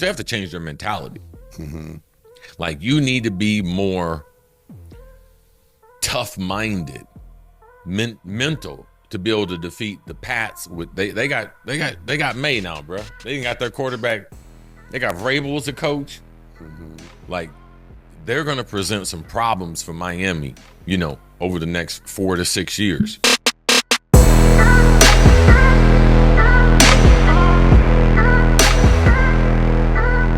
They have to change their mentality. Like, you need to be more tough-minded, mental to be able to defeat the Pats. They got May now, bro. They ain't got their quarterback. They got Vrabel as a coach. Like, they're going to present some problems for Miami, over the next 4 to 6 years.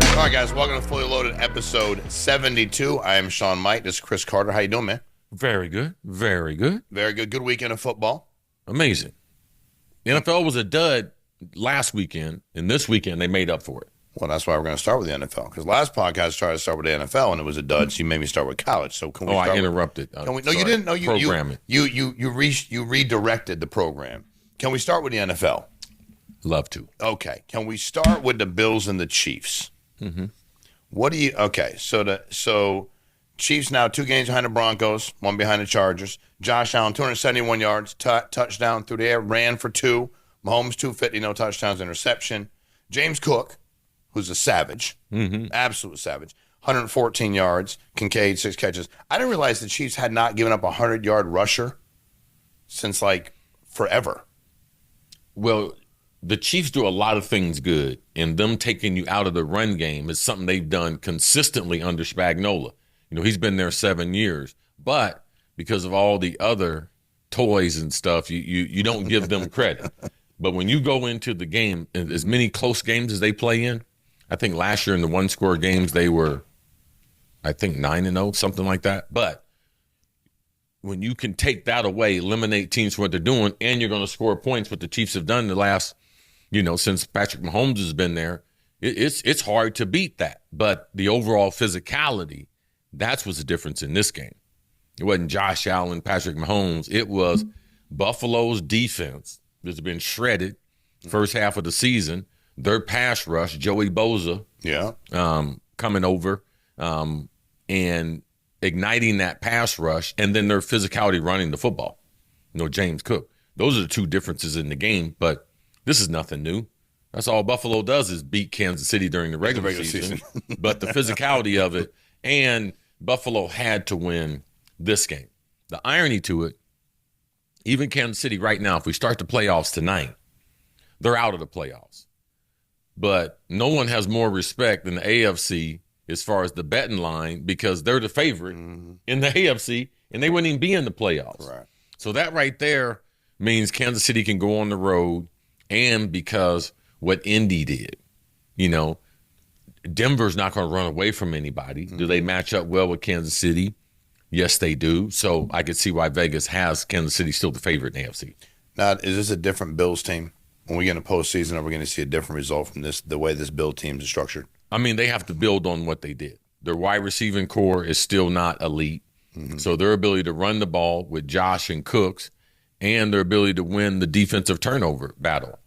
All right, guys, welcome to Fully Loaded, episode 72. I am Sean Mike. This is Chris Carter. How you doing, man? Very good. Very good. Very good. Good weekend of football. Amazing. The NFL was a dud last weekend, and this weekend they made up for it. Well, that's why we're going to start with the NFL, because last podcast tried to start with the NFL, and it was a dud, so you made me start with college. So can we start I interrupted. No, you didn't. No, programming. You redirected the program. Can we start with the NFL? Love to. Okay. Can we start with the Bills and the Chiefs? What do you? Okay, so Chiefs now 2 games behind the Broncos, 1 behind the Chargers. Josh Allen 271 yards, touchdown through the air, ran for 2. Mahomes 250, no touchdowns, interception. James Cook, who's a savage, absolute savage, 114 yards. Kincaid 6 catches. I didn't realize the Chiefs had not given up a 100-yard rusher since like forever. Well, the Chiefs do a lot of things good, and them taking you out of the run game is something they've done consistently under Spagnuolo. He's been there 7 years, but because of all the other toys and stuff, you don't give them credit. But when you go into the game, as many close games as they play in, I think last year in the one-score games they were, 9-0, something like that. But when you can take that away, eliminate teams from what they're doing, and you're going to score points, what the Chiefs have done the last, since Patrick Mahomes has been there, it's hard to beat that. But the overall physicality, that's what's the difference in this game. It wasn't Josh Allen, Patrick Mahomes. It was Buffalo's defense that's been shredded first half of the season. Their pass rush, Joey Bosa, coming over and igniting that pass rush, and then their physicality running the football. James Cook. Those are the two differences in the game, but this is nothing new. That's all Buffalo does is beat Kansas City during the regular season. But the physicality of it, and Buffalo had to win this game. The irony to it, even Kansas City right now, if we start the playoffs tonight, they're out of the playoffs. But no one has more respect than the AFC as far as the betting line, because they're the favorite in the AFC, and they wouldn't even be in the playoffs. Right. So that right there means Kansas City can go on the road, and because what Indy did, Denver's not going to run away from anybody. Do they match up well with Kansas City? Yes, they do. So I could see why Vegas has Kansas City still the favorite in the AFC. Now, is this a different Bills team? When we get in the postseason, are we going to see a different result from the way this Bill team is structured? I mean, they have to build on what they did. Their wide receiving core is still not elite. So their ability to run the ball with Josh and Cooks, and their ability to win the defensive turnover battle,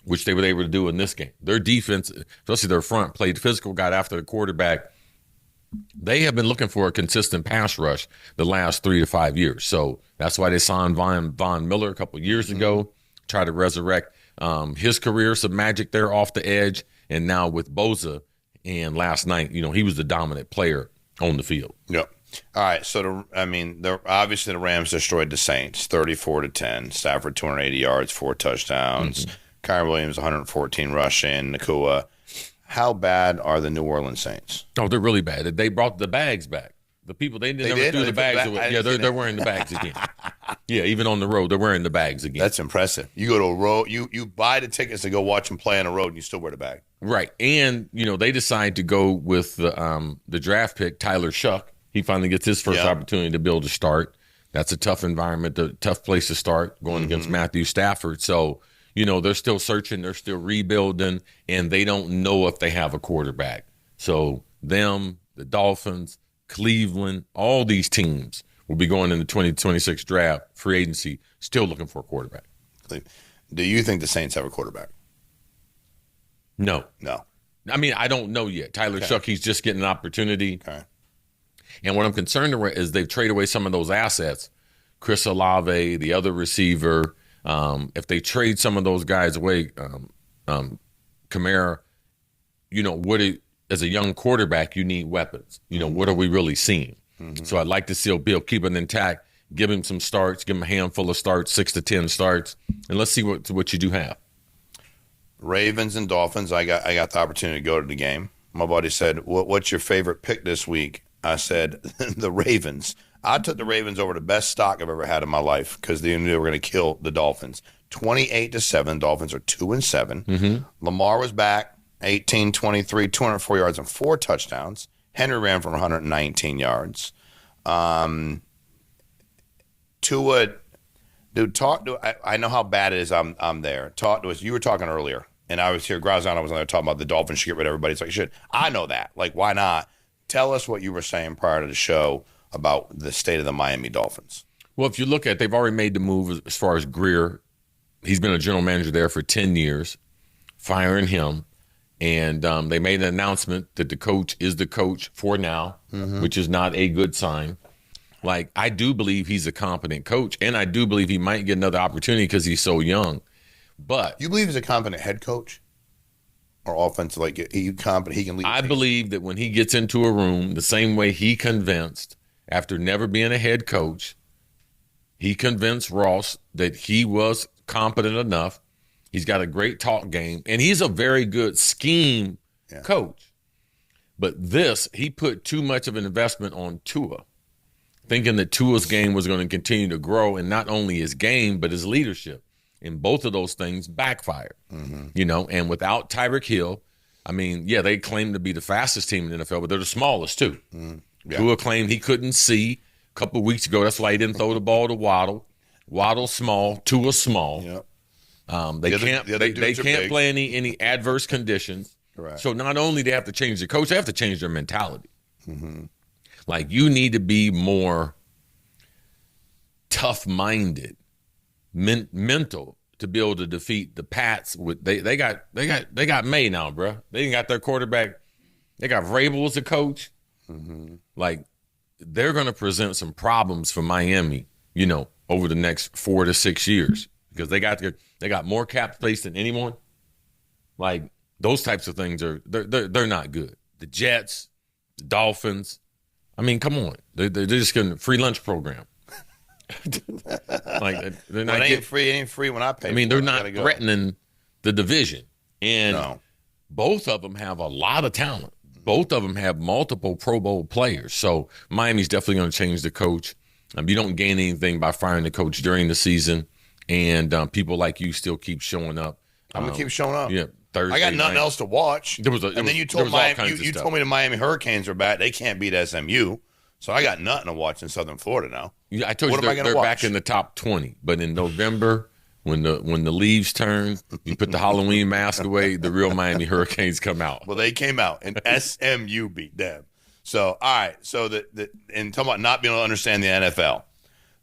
which they were able to do in this game. Their defense, especially their front, played physical, got after the quarterback. They have been looking for a consistent pass rush the last 3 to 5 years. So that's why they signed Von Miller a couple of years ago, try to resurrect his career, some magic there off the edge. And now with Bosa, and last night, he was the dominant player on the field. Yep. All right. So, obviously the Rams destroyed the Saints 34-10. Stafford 280 yards, 4 touchdowns. Kyrie Williams 114 rushing. Nakua. How bad are the New Orleans Saints? Oh, they're really bad. They brought the bags back. The people they never threw the bags away. They're wearing the bags again. Yeah, even on the road, they're wearing the bags again. That's impressive. You go to a road, you buy the tickets to go watch them play on the road, and you still wear the bag. Right, and they decide to go with the draft pick Tyler Shuck. He finally gets his first opportunity to be able to start. That's a tough environment, a tough place to start going against Matthew Stafford. So, they're still searching, they're still rebuilding, and they don't know if they have a quarterback. So them, the Dolphins, Cleveland, all these teams will be going in the 2026 draft, free agency, still looking for a quarterback. Do you think the Saints have a quarterback? No. I mean, I don't know yet. Tyler Shuck, he's just getting an opportunity. Okay. And what I'm concerned about is they've traded away some of those assets. Chris Olave, the other receiver, if they trade some of those guys away, Kamara, as a young quarterback, you need weapons. What are we really seeing? So I'd like to see Bill keep it intact, give him some starts, give him a handful of starts, 6 to 10 starts, and let's see what you do have. Ravens and Dolphins. I got the opportunity to go to the game. My buddy said, "What's your favorite pick this week?" I said, "The Ravens." I took the Ravens over the best stock I've ever had in my life because they knew they were going to kill the Dolphins. 28-7. Dolphins are 2-7. Mm-hmm. Lamar was back. 18, 23, 204 yards and 4 touchdowns. Henry ran for 119 yards. Tua, dude, talk to. I know how bad it is. I'm there. Talk to us. You were talking earlier, and I was here. Graziano was on there talking about the Dolphins should get rid of everybody. It's like, shit. I know that. Like, why not? Tell us what you were saying prior to the show about the state of the Miami Dolphins. Well, if you look at, they've already made the move as far as Greer. He's been a general manager there for 10 years, firing him. And they made an announcement that the coach is the coach for now, which is not a good sign. Like, I do believe he's a competent coach, and I do believe he might get another opportunity because he's so young. But you believe he's a competent head coach or offensive? Like, competent, he can lead. I believe that when he gets into a room, the same way he convinced, after never being a head coach, he convinced Ross that he was competent enough. He's got a great talk game, and he's a very good scheme coach. But he put too much of an investment on Tua, thinking that Tua's game was going to continue to grow, and not only his game, but his leadership. And both of those things backfired, and without Tyreek Hill, I mean, they claim to be the fastest team in the NFL, but they're the smallest too. Yeah. Tua claimed he couldn't see a couple of weeks ago. That's why he didn't throw the ball to Waddle. Waddle small, Tua small. Yep. They can't play any adverse conditions. Right. So not only do they have to change the coach, they have to change their mentality. Like, you need to be more tough-minded, mental to be able to defeat the Pats. They got May now, bro. They got their quarterback. They got Vrabel as a coach. Like, they're going to present some problems for Miami, over the next 4 to 6 years. Because they got more cap space than anyone. Like, those types of things they're not good. The Jets, the Dolphins. I mean, come on. They're just getting a free lunch program. Like, they're not it ain't free when I pay. I mean, they're not threatening the division. And both of them have a lot of talent. Both of them have multiple Pro Bowl players. So Miami's definitely going to change the coach. You don't gain anything by firing the coach during the season. And people like you still keep showing up. I'm gonna keep showing up. Yeah, Thursday. I got nothing else to watch. Then you told me the Miami Hurricanes are bad. They can't beat SMU, so I got nothing to watch in Southern Florida now. Yeah, I told you they're back in the top 20. But in November, when the leaves turn, you put the Halloween mask away. The real Miami Hurricanes come out. Well, they came out, and SMU beat them. So all right. So and talking about not being able to understand the NFL,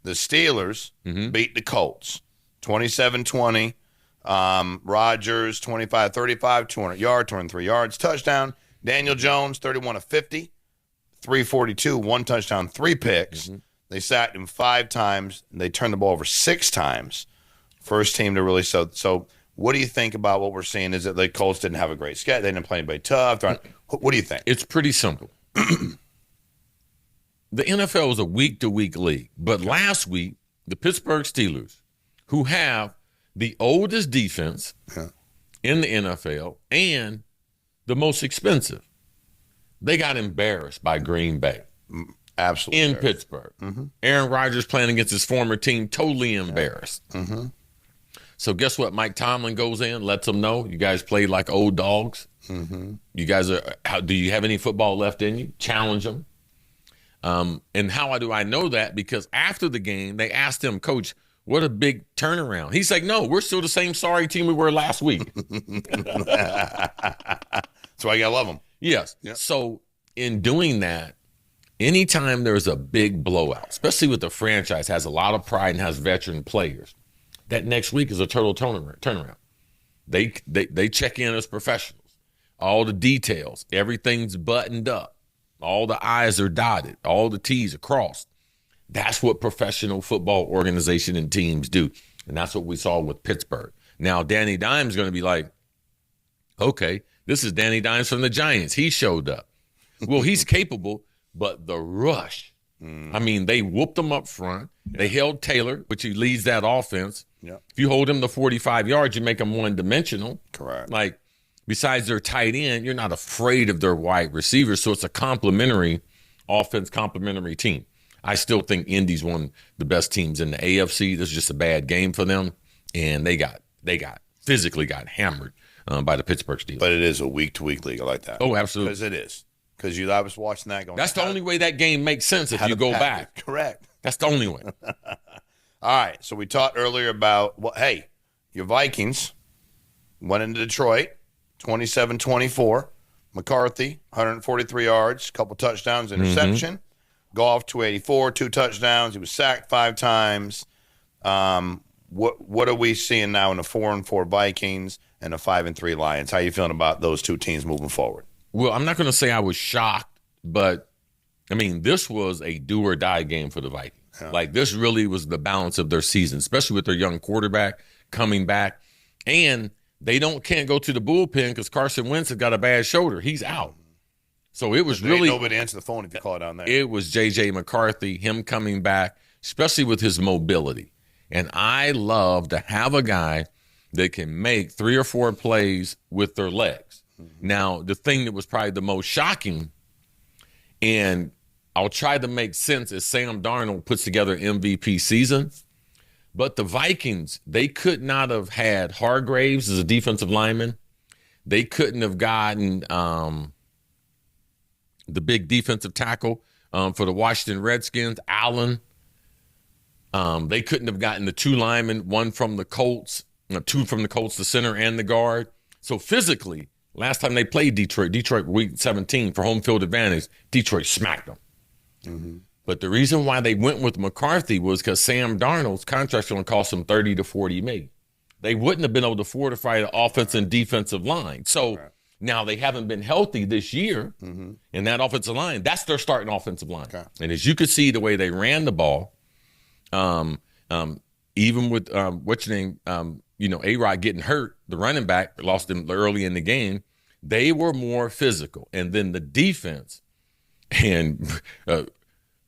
the Steelers beat the Colts. 27-20, Rodgers 25-35, 200 yards, 203 yards, touchdown. Daniel Jones 31 of 50, 342, 1 touchdown, 3 picks. They sacked him 5 times. And they turned the ball over 6 times. First team to really so. What do you think about what we're seeing? Is that the Colts didn't have a great schedule? They didn't play anybody tough. What do you think? It's pretty simple. The NFL is a week-to-week league, but last week the Pittsburgh Steelers, who have the oldest defense in the NFL and the most expensive, they got embarrassed by Green Bay. Absolutely. In Pittsburgh. Aaron Rodgers playing against his former team, totally embarrassed. So guess what? Mike Tomlin goes in, lets them know, you guys played like old dogs. You guys do you have any football left in you? Challenge them. And how do I know that? Because after the game, they asked him, Coach, what a big turnaround. He's like, no, we're still the same sorry team we were last week. That's why you got to love them. Yes. Yep. So in doing that, anytime there's a big blowout, especially with the franchise has a lot of pride and has veteran players, that next week is a total turnaround. They check in as professionals. All the details, everything's buttoned up. All the I's are dotted. All the T's are crossed. That's what professional football organization and teams do. And that's what we saw with Pittsburgh. Now, Danny Dimes going to be like, okay, This is Danny Dimes from the Giants. He showed up. Well, he's capable, but the rush. I mean, they whooped him up front. Yeah. They held Taylor, which he leads that offense. Yeah. If you hold him to 45 yards, you make him one-dimensional. Correct. Like, besides their tight end, you're not afraid of their wide receivers, so it's a complementary offense, complementary team. I still think Indy's one of the best teams in the AFC. This is just a bad game for them, and they physically got hammered by the Pittsburgh Steelers. But it is a week-to-week league. I like that. Oh, absolutely. Because it is. Because I was watching that going. That's the only way that game makes sense if you go back. Correct. That's the only way. All right. So we talked earlier about, your Vikings went into Detroit, 27-24. McCarthy, 143 yards, couple touchdowns, interception. Goff, 284, 2 touchdowns. He was sacked 5 times. What are we seeing now in the 4-4 Vikings and the 5-3 Lions? How are you feeling about those two teams moving forward? Well, I'm not going to say I was shocked, but, I mean, this was a do-or-die game for the Vikings. Yeah. Like, this really was the balance of their season, especially with their young quarterback coming back. And they can't go to the bullpen because Carson Wentz has got a bad shoulder. He's out. So it was really – nobody answer the phone if you call it down there. It was J.J. McCarthy, him coming back, especially with his mobility. And I love to have a guy that can make 3 or 4 plays with their legs. Now, the thing that was probably the most shocking, and I'll try to make sense, is Sam Darnold puts together an MVP season. But the Vikings, they could not have had Hargraves as a defensive lineman. They couldn't have gotten the big defensive tackle for the Washington Redskins, Allen. They couldn't have gotten the 2 linemen, 1 from the Colts, 2 from the Colts, the center and the guard. So physically, last time they played Detroit week 17 for home field advantage, Detroit smacked them. Mm-hmm. But the reason why they went with McCarthy was because Sam Darnold's contract's going to cost them $30 to $40 million. They wouldn't have been able to fortify the offense and defensive line. So now they haven't been healthy this year in that offensive line. That's their starting offensive line. Okay. And as you could see, the way they ran the ball, even with what's your name, A-Rod getting hurt, the running back lost him early in the game. They were more physical. And then the defense and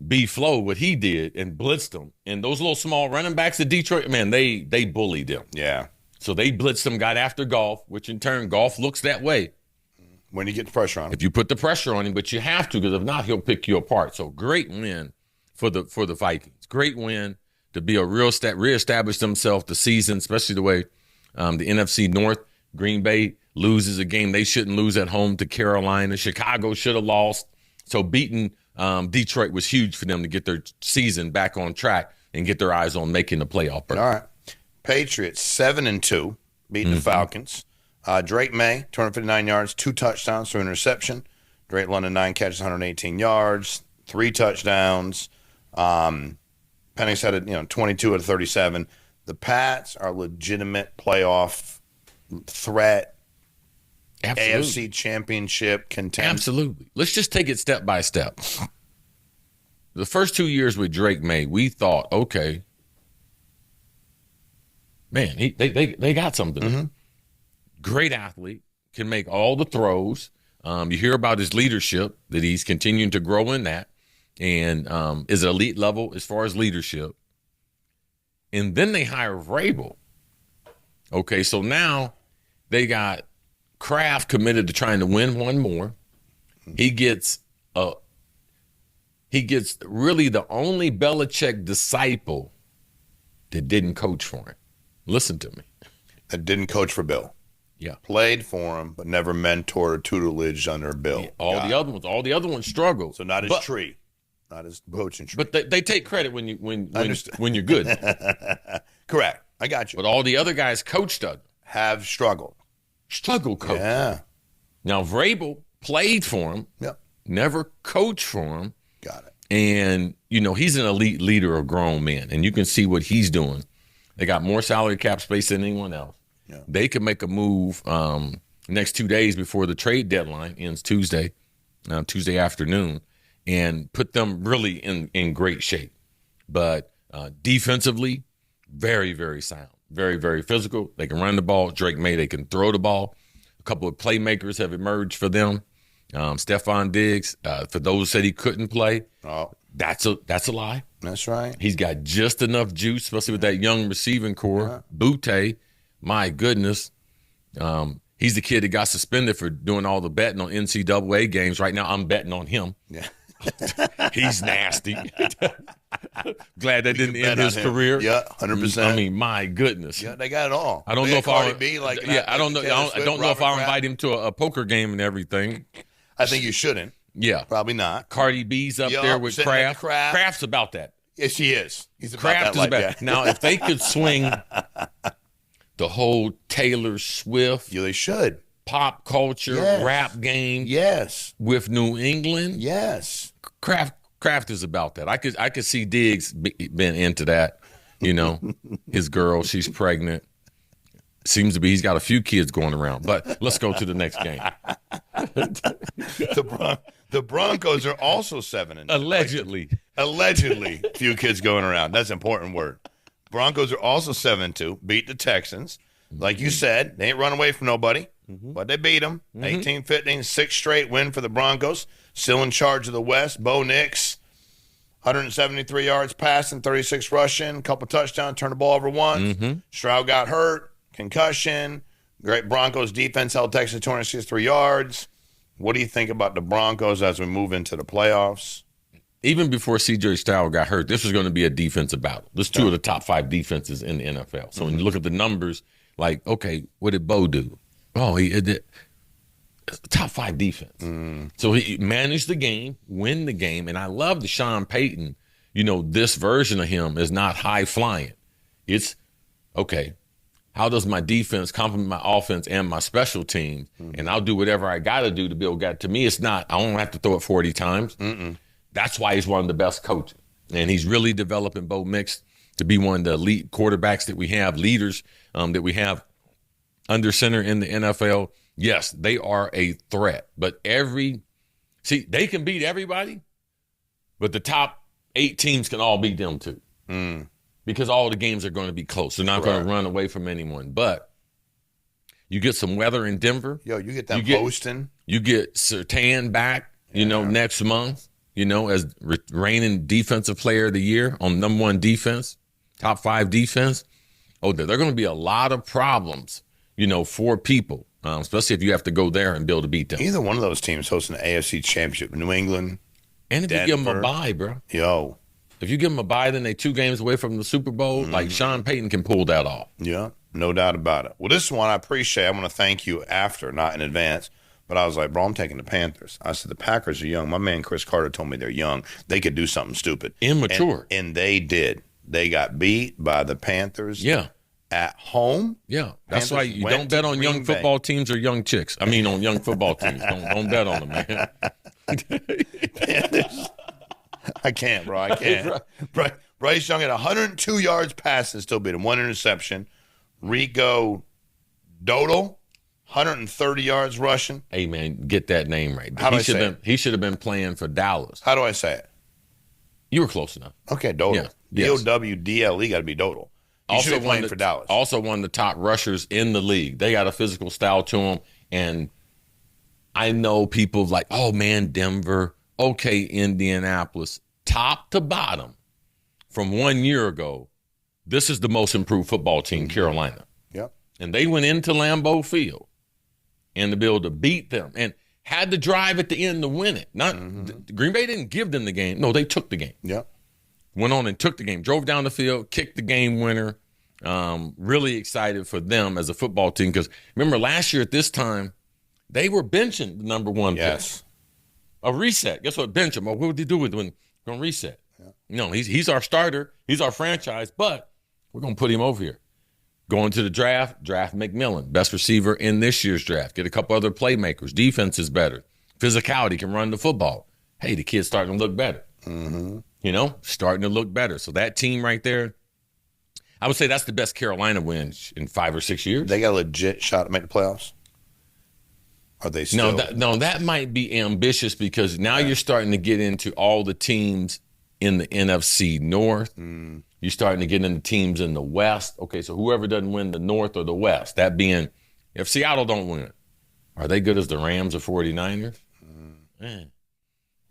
B-Flow, what he did, and blitzed them. And those little small running backs at Detroit, man, they bullied them. Yeah. So they blitzed them, got after Goff, which in turn, Goff looks that way. When you get the pressure on him. If you put the pressure on him, but you have to, because if not, he'll pick you apart. So great win for the Vikings. Great win to be a reestablish themselves the season, especially the way the NFC North, Green Bay loses a game they shouldn't lose at home to Carolina. Chicago should have lost. So beating Detroit was huge for them to get their season back on track and get their eyes on making the playoff berth. All right. Patriots 7-2, beating the Falcons. Drake May, 259 yards, 2 touchdowns, 3 interception. Drake London, 9 catches, 118 yards, 3 touchdowns. Penix had 22 out of 37. The Pats are a legitimate playoff threat. Absolutely. AFC Championship contender. Absolutely. Let's just take it step by step. The first 2 years with Drake May, we thought, okay, man, they got something. Mm-hmm. Great athlete, can make all the throws. You hear about his leadership, that he's continuing to grow in that, and is at elite level as far as leadership. And then they hire Vrabel. Okay, so now they got Kraft committed to trying to win one more. He gets really the only Belichick disciple that didn't coach for him. Listen to me. That didn't coach for Bill. Yeah. Played for him, but never mentored or tutelage under Bill. Yeah, all the other ones struggled. So not his tree. Not his coaching tree. But they take credit when you're good. Correct. I got you. But all the other guys coached under have struggled. Struggle coach. Yeah. Now Vrabel played for him. Yep. Never coached for him. Got it. And he's an elite leader of grown men, and you can see what he's doing. They got more salary cap space than anyone else. Yeah. They could make a move next 2 days before the trade deadline ends Tuesday afternoon, and put them really in great shape. But defensively, very, very sound. Very, very physical. They can run the ball. Drake May, they can throw the ball. A couple of playmakers have emerged for them. Stephon Diggs, for those who said he couldn't play, that's a lie. That's right. He's got just enough juice, especially with that young receiving core. Butte, my goodness. He's the kid that got suspended for doing all the betting on NCAA games. Right now, I'm betting on him. Yeah. He's nasty. Glad that didn't end his career. Yeah, 100%. I mean, my goodness. Yeah, they got it all. I don't know if Cardi B, like I don't know. I don't know if I'll invite him to a poker game and everything. I think you shouldn't. Yeah, probably not. Cardi B's up there with Kraft. Kraft's about that. Yes, he is. He's about Kraft that. Is about now. If they could swing the whole Taylor Swift, they should pop culture rap game, with New England, Kraft is about that. I could see Diggs being into that. You know, his girl, she's pregnant. Seems to be he's got a few kids going around. But let's go to the next game. The Broncos are also 7-2. Allegedly, few kids going around. That's an important word. Broncos are also 7-2. Beat the Texans. Like you said, they ain't run away from nobody, but they beat them. 18-15, sixth straight win for the Broncos. Still in charge of the West. Bo Nix, 173 yards passing, 36 rushing, couple touchdowns, turned the ball over once. Stroud got hurt, concussion. Great Broncos defense held Texas 263 yards. What do you think about the Broncos as we move into the playoffs? Even before C.J. Stroud got hurt, this was going to be a defensive battle. This is two of the top 5 defenses in the NFL. So when you look at the numbers, like, okay, what did Bo do? Oh, he did top 5 defense. So he managed the game, win the game, and I love the Sean Payton. You know, this version of him is not high flying. It's okay. How does my defense complement my offense and my special teams? And I'll do whatever I got to do to build. To me, it's not. I don't have to throw it 40 times. That's why he's one of the best coaches, and he's really developing Bo Nix to be one of the elite quarterbacks that we have, leaders that we have under center in the NFL. Yes, they are a threat, but they can beat everybody, but the top 8 teams can all beat them too. Because all the games are going to be close. They're not going to run away from anyone. But you get some weather in Denver. You get that Boston. You get Surtain back, next month, as reigning defensive player of the year on number 1 defense, top 5 defense. Oh, there are going to be a lot of problems, for people, especially if you have to go there and be able to beat them. Either one of those teams hosting the AFC Championship, New England, and if Denver. you give them a bye, bro. If you give them a bye, then they 2 games away from the Super Bowl. Like Sean Payton can pull that off. Yeah, no doubt about it. Well, this one I appreciate. I want to thank you after, not in advance. But I was like, bro, I'm taking the Panthers. I said, the Packers are young. My man Chris Carter told me they're young. They could do something stupid. Immature. And they did. They got beat by the Panthers. Yeah. At home. Yeah. That's why you don't bet on young football teams or young chicks. I mean, on young football teams. Don't bet on them, man. Panthers. I can't, bro. I can't. Bryce Young had 102 yards passing, still beat him. 1 interception. Rico Dowdle, 130 yards rushing. Hey, man, get that name right. How do I say it? He should have been playing for Dallas. How do I say it? You were close enough. Okay, Dowdle. Yeah. D-O-W-D-L-E got to be Dowdle. He should be playing for Dallas. Also one of the top rushers in the league. They got a physical style to them. And I know people like, oh, man, Denver. Okay, Indianapolis, top to bottom, from 1 year ago, this is the most improved football team, Carolina. Yep. And they went into Lambeau Field and to be able to beat them and had to drive at the end to win it. Green Bay didn't give them the game. No, they took the game. Yep. Went on and took the game, drove down the field, kicked the game winner. Really excited for them as a football team because remember last year at this time, they were benching the number 1 pick. A reset. Guess what? Bench him. What would they do with when going to reset? No, he's our starter. He's our franchise, but we're going to put him over here. Going to the draft McMillan, best receiver in this year's draft. Get a couple other playmakers. Defense is better. Physicality, can run the football. Hey, the kid's starting to look better. Starting to look better. So that team right there, I would say that's the best Carolina win in 5 or 6 years. They got a legit shot to make the playoffs? Are they still? No, that might be ambitious because now you're starting to get into all the teams in the NFC North. You're starting to get into teams in the West. Okay, so whoever doesn't win the North or the West, that being if Seattle don't win, Are they good as the Rams or 49ers?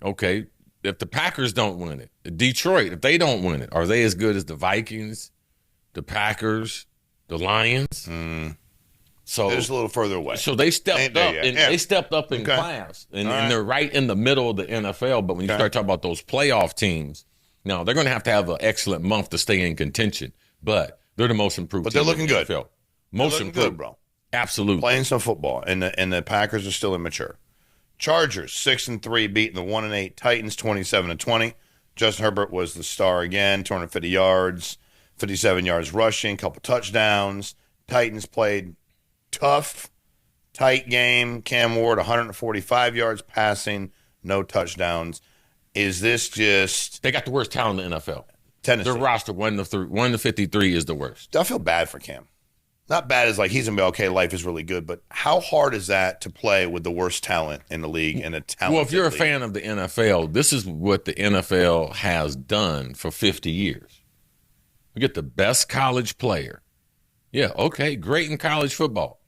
Okay. If the Packers don't win it, Detroit, if they don't win it, are they as good as the Vikings, the Packers, the Lions? So they're just a little further away. So they stepped up, and they stepped up in class, and they're right in the middle of the NFL. But when you start talking about those playoff teams, now they're going to have an excellent month to stay in contention. But they're the most improved. But they're looking good. Most improved, good, bro. Absolutely playing some football, and the Packers are still immature. Chargers 6-3, beating the 1-8 Titans 27-20. Justin Herbert was the star again, 250 yards, 57 yards rushing, couple touchdowns. Titans played tough, tight game. Cam Ward 145 yards passing, no touchdowns. Is this just they got the worst talent in the NFL? Tennessee. Their roster 1 to 53 is the worst. I feel bad for Cam. Not bad as like he's gonna be okay. Life is really good, but how hard is that to play with the worst talent in the league and a talent? Well, if you're a fan of the NFL, this is what the NFL has done for 50 years. We get the best college player. Yeah, okay, great in college football.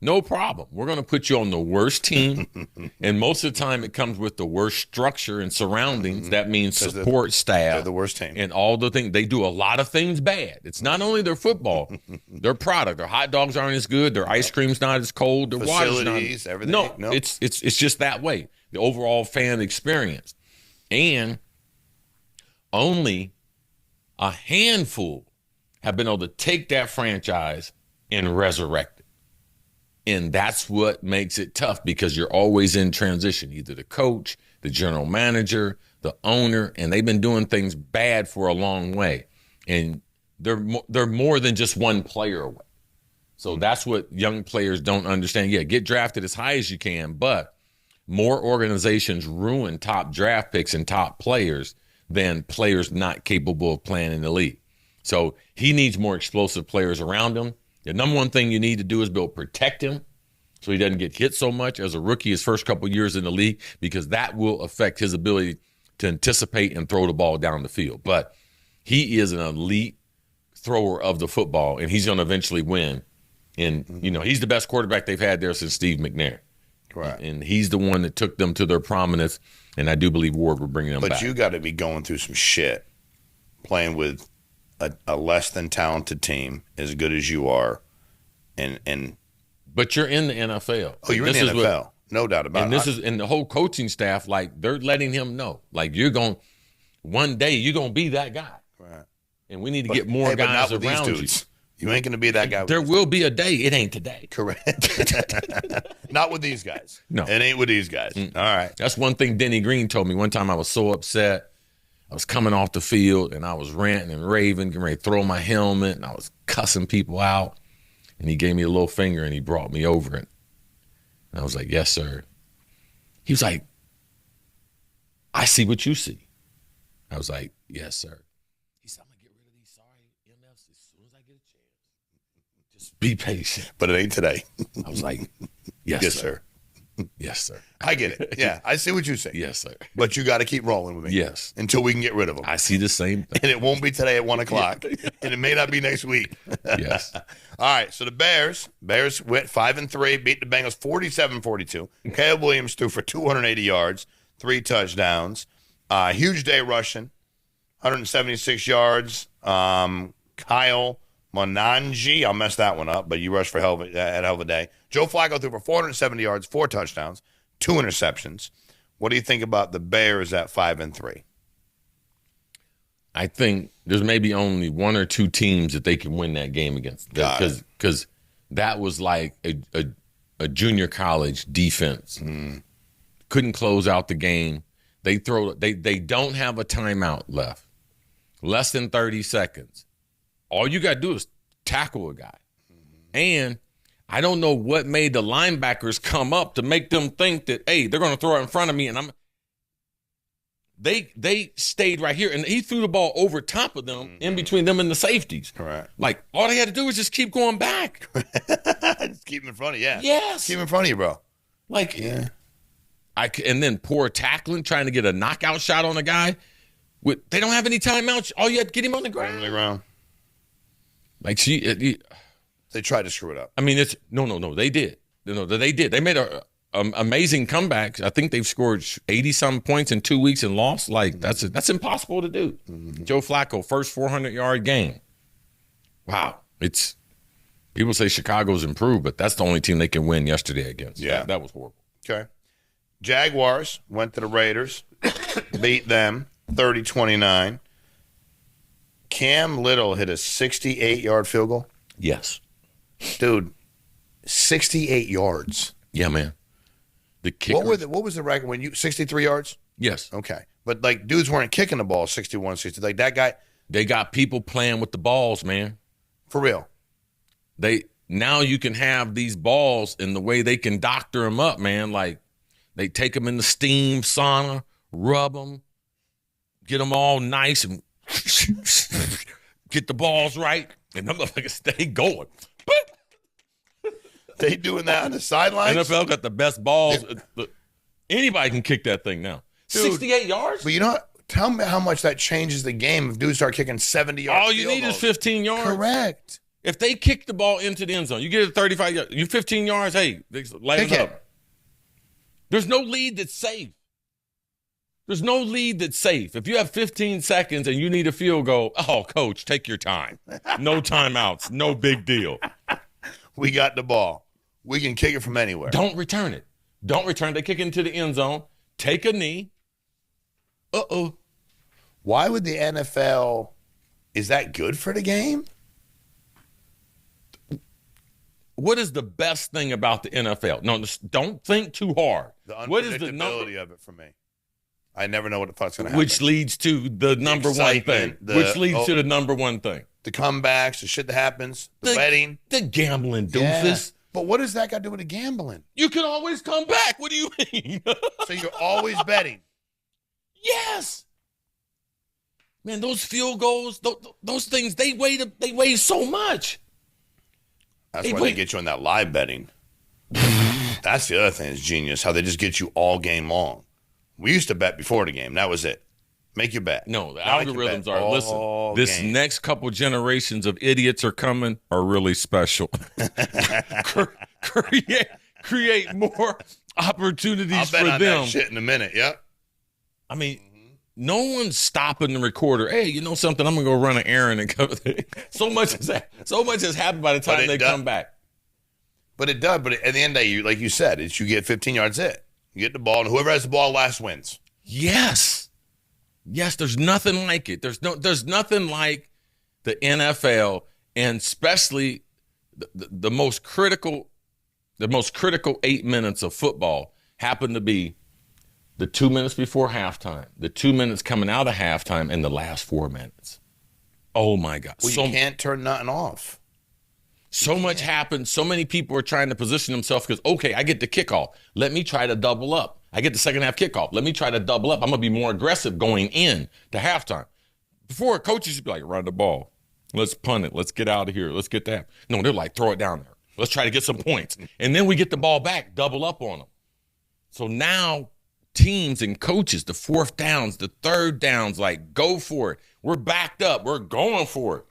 No problem. We're going to put you on the worst team, and most of the time it comes with the worst structure and surroundings. That means support staff. They're the worst team. And all the things. They do a lot of things bad. It's not only their football, their product. Their hot dogs aren't as good. Their ice cream's not as cold. Their water's not. Everything. No, it's just that way. The overall fan experience. And only a handful have been able to take that franchise and resurrect it. And that's what makes it tough because you're always in transition, either the coach, the general manager, the owner, and they've been doing things bad for a long way. And they're more than just one player away. So that's what young players don't understand. Yeah, get drafted as high as you can, but more organizations ruin top draft picks and top players than players not capable of playing in the league. So he needs more explosive players around him. The number one thing you need to do is protect him so he doesn't get hit so much as a rookie his first couple of years in the league, because that will affect his ability to anticipate and throw the ball down the field. But he is an elite thrower of the football, and he's going to eventually win. And, he's the best quarterback they've had there since Steve McNair. Right. And he's the one that took them to their prominence, and I do believe Ward will bring them back. But you got to be going through some shit playing with a less than talented team as good as you are, and but you're in the NFL. Oh, you're in the NFL, no doubt about it. And the whole coaching staff, like they're letting him know, like one day you're gonna be that guy, right? And we need to get more guys around you. You ain't gonna be that guy. There will be a day. It ain't today. Correct. Not with these guys. No, it ain't with these guys. All right. That's one thing Denny Green told me one time. I was so upset. I was coming off the field, and I was ranting and raving, getting ready to throw my helmet, and I was cussing people out. And he gave me a little finger, and he brought me over it. And I was like, yes, sir. He was like, I see what you see. I was like, yes, sir. He said, I'm going to get rid of these sorry MFs as soon as I get a chance. Just be patient. But it ain't today. I was like, yes, sir. Yes, sir. I get it. Yeah, I see what you say. Yes, sir. But you got to keep rolling with me. Yes. Until we can get rid of them. I see the same thing. And it won't be today at 1 o'clock. And it may not be next week. Yes. All right, so the Bears went 5-3, beat the Bengals 47-42. Caleb Williams threw for 280 yards, 3 touchdowns. Huge day rushing, 176 yards. Kyle Monanji, I'll mess that one up, but you rushed for hell of a day. Joe Flacco threw for 470 yards, 4 touchdowns, 2 interceptions. What do you think about the Bears at 5-3? I think there's maybe only 1 or 2 teams that they can win that game against, because that was like a junior college defense. Couldn't close out the game. They don't have a timeout left. Less than 30 seconds. All you got to do is tackle a guy. And I don't know what made the linebackers come up to make them think that, hey, they're going to throw it in front of me, and They stayed right here, and he threw the ball over top of them, in between them and the safeties. Correct. Like, all they had to do was just keep going back. Just keep him in front of you. Yeah. Yes. Keep him in front of you, bro. Like, yeah. And then poor tackling, trying to get a knockout shot on a guy. They don't have any timeouts. All you had to get him on the ground. On the ground. Like, they tried to screw it up. I mean, it's no. They did. that they did. They made a amazing comeback. I think they've scored 80-some points in 2 weeks and lost. Like, that's impossible to do. Mm-hmm. Joe Flacco, first 400-yard game. Wow. People say Chicago's improved, but that's the only team they can win yesterday against. Yeah. That was horrible. Okay. Jaguars went to the Raiders, beat them 30-29. Cam Little hit a 68-yard field goal. Yes. Dude, 68 yards. Yeah, man. The kicker. What was the record when you 63 yards? Yes. Okay. But like dudes weren't kicking the ball 61, 60. Like that guy. They got people playing with the balls, man. For real. Now you can have these balls in the way they can doctor them up, man. Like they take them in the steam sauna, rub them, get them all nice and get the balls right, and them motherfuckers stay going. They doing that on the sidelines? NFL got the best balls. Anybody can kick that thing now. Dude, 68 yards? But you know what? Tell me how much that changes the game if dudes start kicking 70 yards. All you need is 15 yards. Correct. If they kick the ball into the end zone, you get it 35 yards. You 15 yards, hey, lay it up. There's no lead that's safe. There's no lead that's safe. If you have 15 seconds and you need a field goal, oh, coach, take your time. No timeouts. No big deal. We got the ball. We can kick it from anywhere. Don't return it. Don't return it. They kick it into the end zone. Take a knee. Uh-oh. Why would the NFL – is that good for the game? What is the best thing about the NFL? No, don't think too hard. The unpredictability what is the number of it for me. I never know what the fuck's going to happen. Which leads to the number one thing. Which leads to the number one thing. The comebacks, the shit that happens, the betting. The gambling, doofus. Yeah. But what does that got to do with the gambling? You can always come back. What do you mean? So you're always betting? Yes. Man, those field goals, those things, they weigh so much. That's why they get you on that live betting. That's the other thing that's genius, how they just get you all game long. We used to bet before the game. That was it. Make your bet. No, the algorithms are, listen, this next couple generations of idiots are coming are really special. create more opportunities for them. I'll bet on that shit in a minute, yep. I mean, no one's stopping the recorder. Hey, you know something? I'm going to go run an errand and come. So much has happened by the time they come back. But it does. But at the end of the day, like you said, you get 15 yards it. You get the ball, and whoever has the ball last wins. Yes, there's nothing like it. There's nothing like the NFL, and especially the most critical 8 minutes of football happen to be the 2 minutes before halftime, the 2 minutes coming out of halftime, and the last 4 minutes. Oh my God! Well, you can't turn nothing off. So much happens. So many people are trying to position themselves because, okay, I get the kickoff. Let me try to double up. I get the second half kickoff. Let me try to double up. I'm going to be more aggressive going in to halftime. Before, coaches would be like, run the ball. Let's punt it. Let's get out of here. Let's get that. No, they're like, throw it down there. Let's try to get some points. And then we get the ball back, double up on them. So now teams and coaches, the fourth downs, the third downs, like, go for it. We're backed up. We're going for it.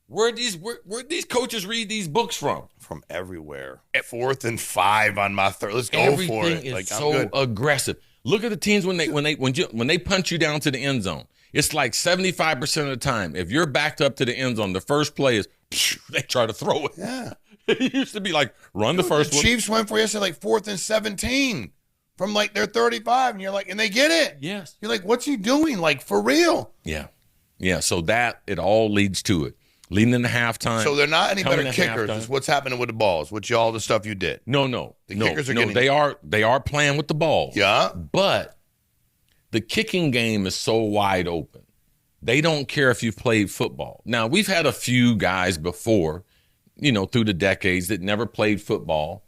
Where'd these coaches read these books from? From everywhere. 4th and 5 on my third. Let's go for it. Everything is so aggressive. Look at the teams when they punch you down to the end zone. It's like 75% of the time, if you're backed up to the end zone, the first play is they try to throw it. Yeah. It used to be like run the first one. Chiefs went for yesterday like 4th and 17 from like their 35, and you're like, and they get it. Yes. You're like, what's he doing? Like for real? Yeah. Yeah. So that it all leads to it. Leading into halftime. So they're not any better kickers. It's what's happening with the balls, all the stuff you did. No. The kickers are getting. They are playing with the ball. Yeah. But the kicking game is so wide open. They don't care if you've played football. Now, we've had a few guys before, through the decades that never played football.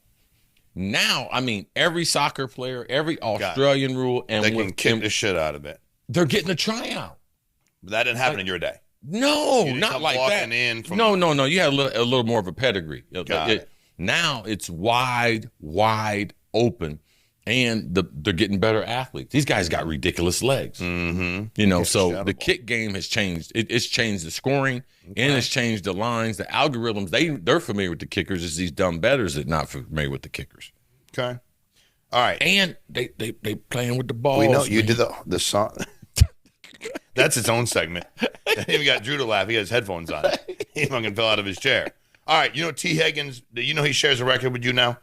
Now, I mean, every soccer player, every Australian rule, and they can kick the shit out of it. They're getting a tryout. But that didn't happen in your day. No, not like that. No. You had a little more of a pedigree. Got it. Now it's wide open. And they're getting better athletes. These guys got ridiculous legs. Mm-hmm. So the kick game has changed. It's changed the scoring, and it's changed the lines, the algorithms. They're familiar with the kickers. It's these dumb bettors that not familiar with the kickers. Okay. All right. And they playing with the balls. We know you did the song. That's its own segment. He even got Drew to laugh. He got his headphones on. He fucking fell out of his chair. All right. T. Higgins, he shares a record with you now?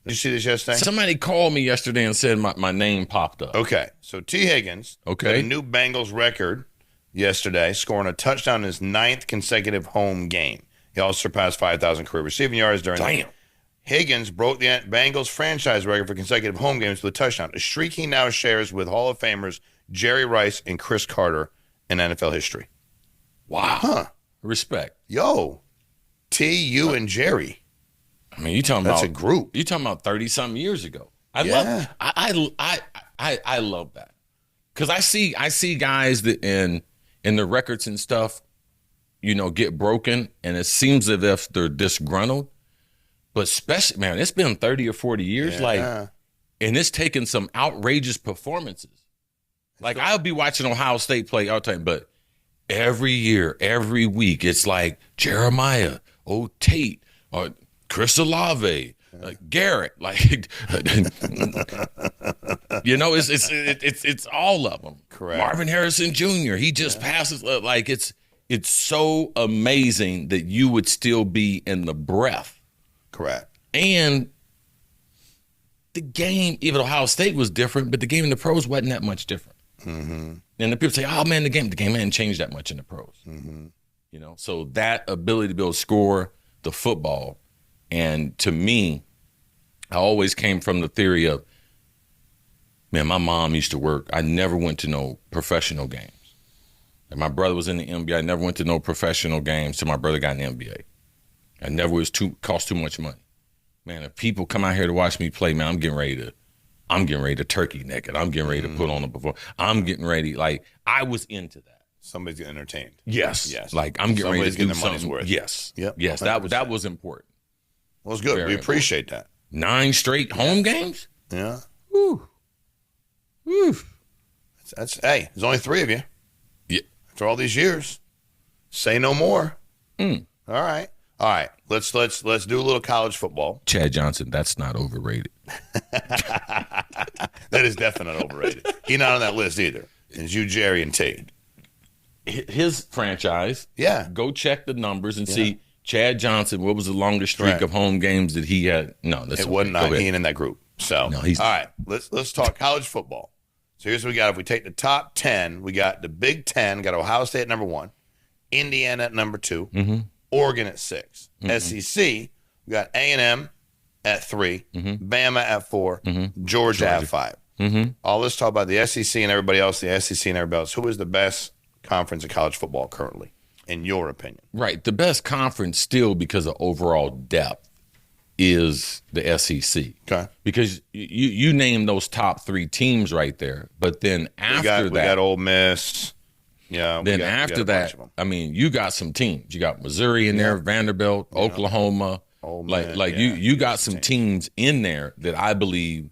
Did you see this yesterday? Somebody called me yesterday and said my name popped up. Okay. So T. Higgins got a new Bengals record yesterday, scoring a touchdown in his 9th consecutive home game. He also surpassed 5,000 career receiving yards during the Higgins broke the Bengals franchise record for consecutive home games with a touchdown, a streak he now shares with Hall of Famers Jerry Rice and Chris Carter in NFL history. Wow. Huh. Respect. Yo. T, you, and Jerry. I mean, that's a group. You talking about 30-something years ago. I love that. Because I see guys that in the records and stuff, get broken, and it seems as if they're disgruntled. But especially, man, it's been 30 or 40 years, and it's taken some outrageous performances. Like, I'll be watching Ohio State play all the time, but every year, every week, it's like Jeremiah, Tate, or Chris Olave, Garrett, it's all of them. Correct. Marvin Harrison Jr. He just passes it's so amazing that you would still be in the breath. Correct. And the game, even Ohio State was different, but the game in the pros wasn't that much different. Mm-hmm. And the people say, "Oh man, the game hadn't changed that much in the pros." Mm-hmm. So that ability to be able to score the football. And to me, I always came from the theory of, man, my mom used to work. I never went to no professional games. And my brother was in the NBA. I never went to no professional games till my brother got in the NBA. I never cost too much money. Man, if people come out here to watch me play, man, I'm getting ready to turkey naked. I'm getting ready to put on a performance. I'm getting ready. Like, I was into that. Somebody's getting entertained. Yes. Like, I'm getting ready to do something. Money's worth. Yes. Yep. Yes. 100%. That was important. Well, it's good. Very we appreciate that. 9 straight home games? Yeah. Woo. Hey, there's only 3 of you. Yeah. After all these years. Say no more. All right. Let's do a little college football. Chad Johnson, that's not overrated. That is definitely not overrated. He's not on that list either. It's you, Jerry, and Tate. His franchise. Yeah. Go check the numbers and see Chad Johnson. What was the longest streak of home games that he had? No, it wasn't. He ain't in that group. So no, he's all right. Let's talk college football. So here's what we got. If we take the top 10, we got the Big Ten. Got Ohio State at number 1, Indiana at number 2, Oregon at 6, SEC. We got A&M at 3, Bama at 4, Georgia at 5. Let's talk about the SEC and everybody else. The SEC and everybody else. Who is the best conference of college football currently, in your opinion? Right. The best conference still, because of overall depth, is the SEC. Okay. Because you name those top 3 teams right there, but then after we got Ole Miss. Yeah. Then after that, I mean, you got some teams. You got Missouri in there, Vanderbilt, Oklahoma. You got some teams in there that I believe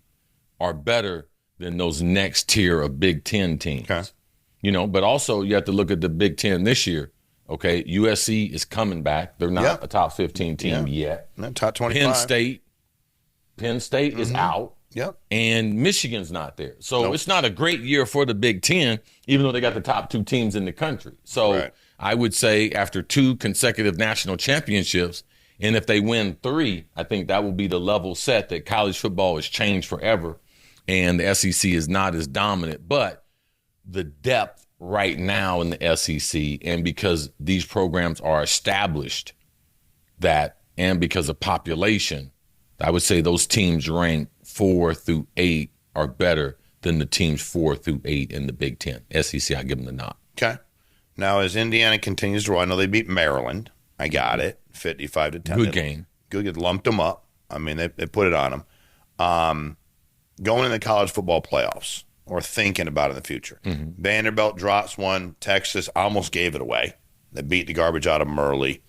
are better than those next tier of Big Ten teams. Okay. But also you have to look at the Big Ten this year. Okay, USC is coming back. They're not a top 15 team yet. Not top 25. Penn State is out. Yep. And Michigan's not there. So it's not a great year for the Big Ten, even though they got the top 2 teams in the country. So I would say after 2 consecutive national championships, and if they win 3, I think that will be the level set that college football has changed forever, and the SEC is not as dominant. But the depth right now in the SEC, and because these programs are established, and because of population, I would say those teams rank 4 through 8 are better than the teams 4 through 8 in the Big Ten. SEC, I give them the nod. Okay. Now, as Indiana continues to roll, I know they beat Maryland. I got it, 55-10. Good game. Good. Lumped them up. I mean, they put it on them. Going in the college football playoffs, or thinking about it in the future. Vanderbilt drops one. Texas almost gave it away. They beat the garbage out of them early.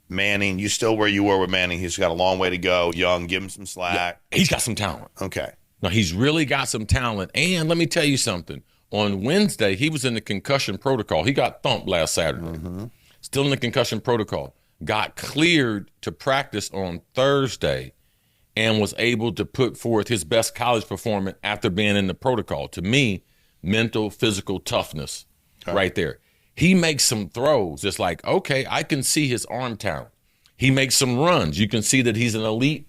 Manning, you still where you were with Manning? He's got a long way to go. Young, give him some slack. Yeah, he's got some talent. Okay. No, he's really got some talent. And let me tell you something. On Wednesday, he was in the concussion protocol. He got thumped last Saturday. Mm-hmm. Still in the concussion protocol. Got cleared to practice on Thursday and was able to put forth his best college performance after being in the protocol. To me, mental, physical toughness right there. He makes some throws. It's like, okay, I can see his arm talent. He makes some runs. You can see that he's an elite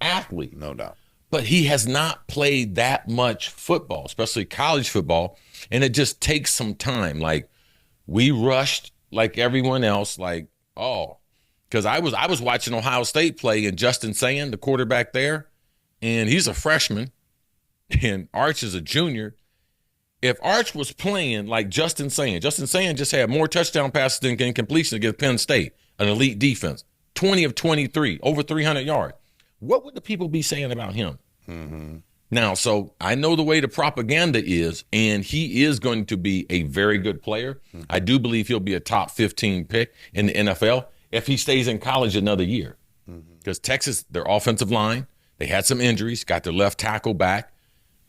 athlete. No doubt. But he has not played that much football, especially college football, and it just takes some time. Like, we rushed like everyone else, like, because I was watching Ohio State play, and Justin Sand, the quarterback there, and he's a freshman, and Arch is a junior. If Arch was playing like Justin Sand just had more touchdown passes than completion against Penn State, an elite defense, 20 of 23, over 300 yards. What would the people be saying about him? Mm-hmm. Now, so I know the way the propaganda is, and he is going to be a very good player. Mm-hmm. I do believe he'll be a top 15 pick in the NFL if he stays in college another year. Because Texas, their offensive line, they had some injuries, got their left tackle back.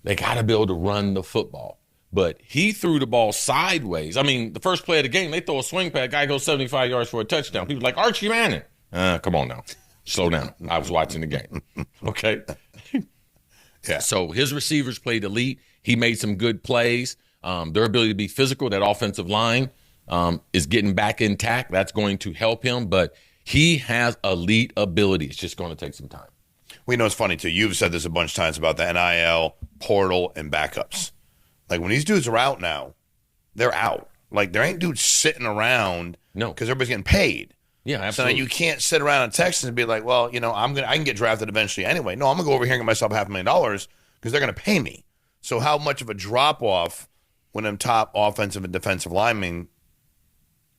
They got to be able to run the football. But he threw the ball sideways. I mean, the first play of the game, they throw a swing pass, guy goes 75 yards for a touchdown. People like, Archie Manning. Come on now. Slow down. I was watching the game. Okay? Yeah. So his receivers played elite. He made some good plays. Their ability to be physical, that offensive line is getting back intact. That's going to help him. But he has elite ability. It's just going to take some time. We know it's funny, too. You've said this a bunch of times about the NIL, portal, and backups. Like, when these dudes are out now, they're out. Like, there ain't dudes sitting around because everybody's getting paid. Yeah, absolutely. So now you can't sit around in Texas and be like, well, I can get drafted eventually anyway. No, I'm going to go over here and get myself $500,000 because they're going to pay me. So how much of a drop-off when them top offensive and defensive linemen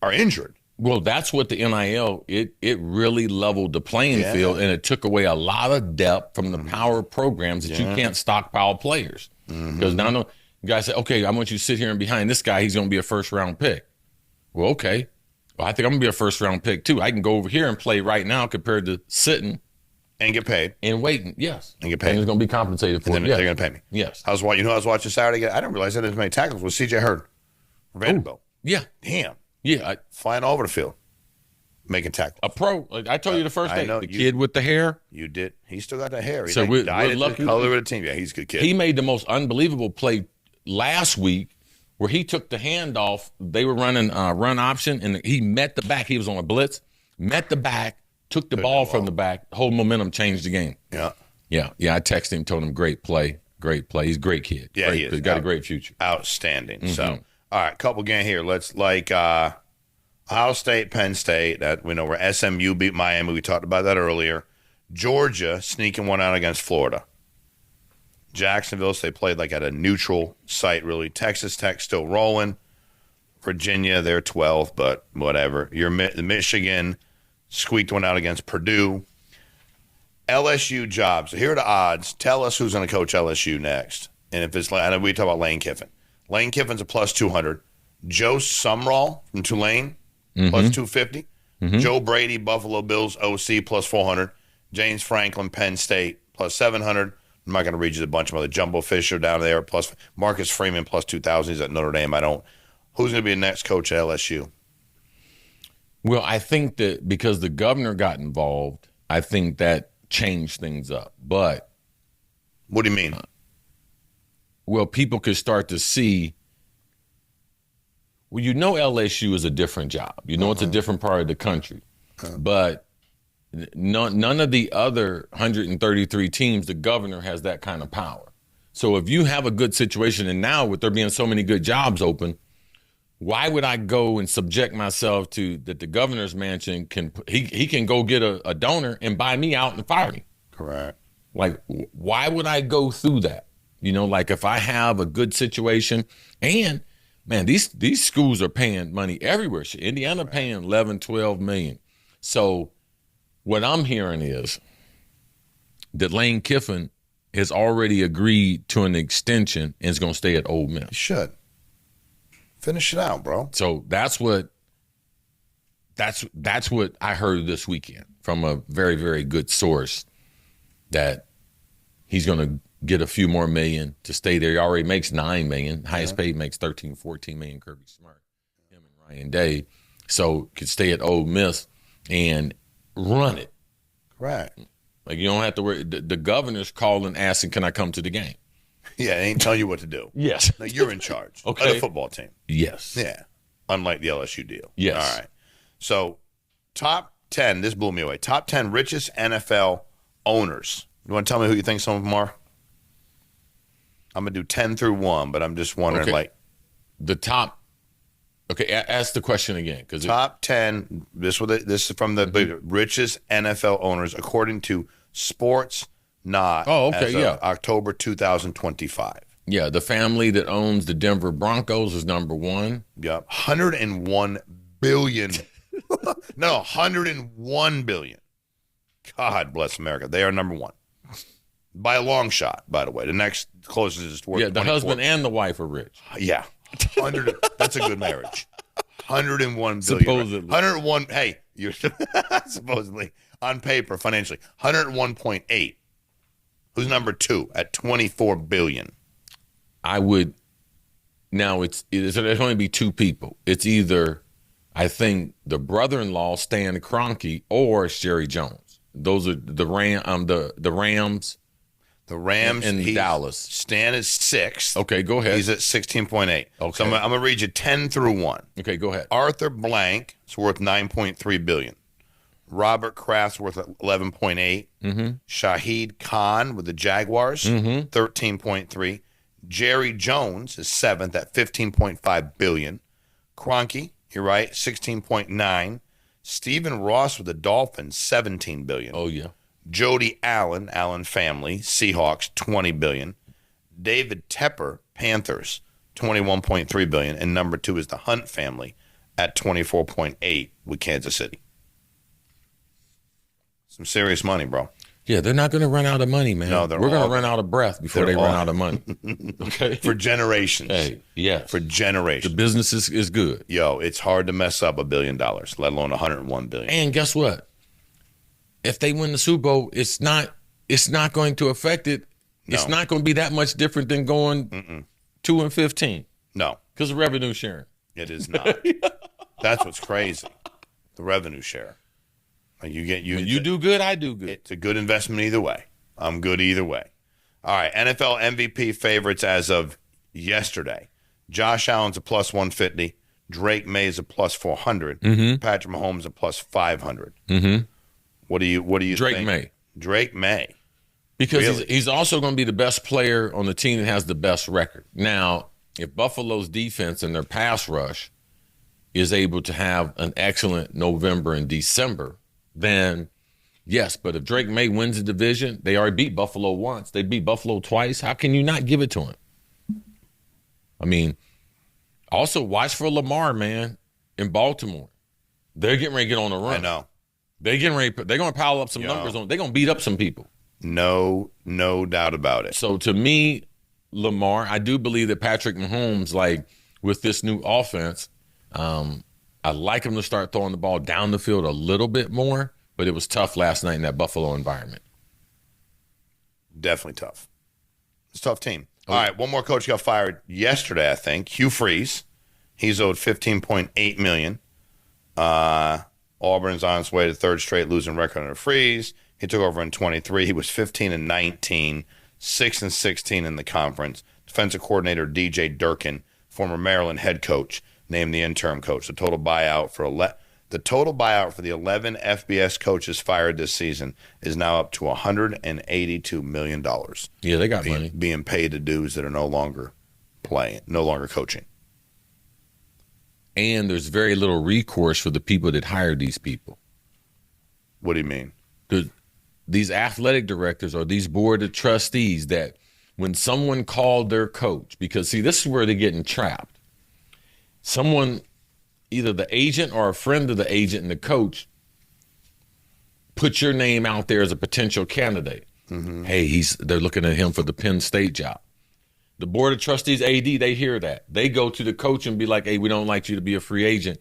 are injured? Well, that's what the NIL, it really leveled the playing field, and it took away a lot of depth from the power programs that you can't stockpile players. Because now the guy said, okay, I want you to sit here and behind this guy, he's going to be a first-round pick. Well, okay. Well, I think I'm going to be a first-round pick, too. I can go over here and play right now compared to sitting. And get paid. And waiting, yes. And get paid. And it's going to be compensated for. And then they're going to pay me. Yes. I was watching Saturday. I didn't realize I had as many tackles with C.J. Hurd from Vanderbilt. Yeah. Damn. Yeah. Flying all over the field, making tackles. A pro. Like I told you the first day. Know, the kid with the hair. You did. He still got the hair. He's so we're lucky. The color of the team. Yeah, he's a good kid. He made the most unbelievable play last week where he took the handoff. They were running run option, and he met the back. He was on a blitz, met the back, took the ball from the back. The whole momentum changed the game. Yeah. I texted him, told him, great play. He's a great kid. Yeah, he is. He's got a great future. Outstanding. So, all right, couple game here. Let's Ohio State, Penn State. That we know where SMU beat Miami. We talked about that earlier. Georgia sneaking one out against Florida. Jacksonville, so they played like at a neutral site, really. Texas Tech still rolling. Virginia, they're 12th, but whatever. Michigan squeaked one out against Purdue. LSU jobs. Here are the odds. Tell us who's going to coach LSU next. And if it's, I know we talk about Lane Kiffin. Lane Kiffin's a plus 200. Joe Sumrall from Tulane, plus 250. Joe Brady, Buffalo Bills, OC, plus 400. James Franklin, Penn State, plus 700. I'm not going to read you a bunch of other Jumbo Fisher down there. Plus Marcus Freeman, plus 2,000. He's at Notre Dame. Who's going to be the next coach at LSU? Well, I think that because the governor got involved, I think that changed things up. But what do you mean? Well, people could start to see. Well, LSU is a different job. It's a different part of the country. But none of the other 133 teams, the governor has that kind of power. So if you have a good situation, and now with there being so many good jobs open, why would I go and subject myself to that the governor's mansion can go get a donor and buy me out and fire me? Correct. Like, why would I go through that? Like if I have a good situation, and man, these schools are paying money everywhere. Indiana paying 11, 12 million. So what I'm hearing is that Lane Kiffin has already agreed to an extension and is going to stay at Ole Miss. He should. Finish it out, bro. So that's what That's what I heard this weekend from a very, very good source, that he's going to get a few more million to stay there. He already makes $9 million. Highest paid makes $13-14 million. Kirby Smart, him and Ryan Day, so could stay at Ole Miss and run it. Right. Like, you don't have to worry. The governor's calling, asking, "Can I come to the game?" Yeah, they ain't telling you what to do. Yes. No, you're in charge of the football team. Yes. Yeah. Unlike the LSU deal. Yes. All right. So, top 10, this blew me away. Top 10 richest NFL owners. You want to tell me who you think some of them are? I'm going to do 10 through 1, but I'm just wondering, the top. Okay, ask the question again. Top 10, this is from the richest NFL owners, according to Sports Not. Oh, okay, as of October 2025. Yeah, the family that owns the Denver Broncos is number 1. Yep, $101 billion. No, $101 billion. God bless America. They are number 1. By a long shot, by the way. The next closest is worth. Yeah, the husband and the wife are rich. Yeah. That's a good marriage. 101 billion. Supposedly. 101. Hey, you're supposedly on paper financially 101.8. Who's number 2 at 24 billion? I would. Now there's only be 2 people. It's either, I think, the brother-in-law Stan Kroenke or it's Jerry Jones. Those are the Rams. The Rams in Dallas. Stan is 6th. Okay, go ahead. He's at 16.8. Okay. So I'm going to read you 10 through 1. Okay, go ahead. Arthur Blank is worth 9.3 billion. Robert Kraft's worth 11.8. Shahid Khan with the Jaguars, 13.3. Jerry Jones is 7th at 15.5 billion. Kroenke, you're right, 16.9. Stephen Ross with the Dolphins, 17 billion. Oh yeah. Jody Allen family, Seahawks, 20 billion. David Tepper, Panthers, 21.3 billion, and number 2 is the Hunt family at 24.8 with Kansas City. Some serious money, bro. Yeah, they're not going to run out of money, man. No, we're going to run out of breath before they run out of money. Okay, for generations. Hey, yes, for generations. The business is good. Yo, it's hard to mess up $1 billion, let alone 101 billion. And guess what? If they win the Super Bowl, it's not going to affect it. No. It's not going to be that much different than going 2-15. No, because of revenue sharing. It is not. That's what's crazy. The revenue share. When you do good, I do good. It's a good investment either way. I'm good either way. All right, NFL MVP favorites as of yesterday. Josh Allen's a plus 150. Drake May is a plus 400. Patrick Mahomes a plus 500. What do you think? Drake May. Because he's also going to be the best player on the team that has the best record. Now, if Buffalo's defense and their pass rush is able to have an excellent November and December, then yes. But if Drake May wins the division, they already beat Buffalo once. They beat Buffalo twice. How can you not give it to him? I mean, also watch for Lamar, man, in Baltimore. They're getting ready to get on the run. I know. They're going to pile up some numbers on. They're going to beat up some people. No doubt about it. So to me, Lamar, I do believe that Patrick Mahomes, like with this new offense, I like him to start throwing the ball down the field a little bit more, but it was tough last night in that Buffalo environment. Definitely tough. It's a tough team. All right, one more coach got fired yesterday, I think. Hugh Freeze. He's owed $15.8 million. Auburn's on its way to third straight losing record under Freeze. He took over in 23. He was 15-19, 6-16 in the conference. Defensive coordinator DJ Durkin, former Maryland head coach, named the interim coach. The total buyout for the 11 FBS coaches fired this season is now up to $182 million. Yeah, they got money being paid to dudes that are no longer coaching. And there's very little recourse for the people that hired these people. What do you mean? These athletic directors or these board of trustees that when someone called their coach, because see, this is where they're getting trapped. Someone, either the agent or a friend of the agent and the coach, put your name out there as a potential candidate. Hey, they're looking at him for the Penn State job. The board of trustees, AD, they hear that. They go to the coach and be like, hey, we don't like you to be a free agent.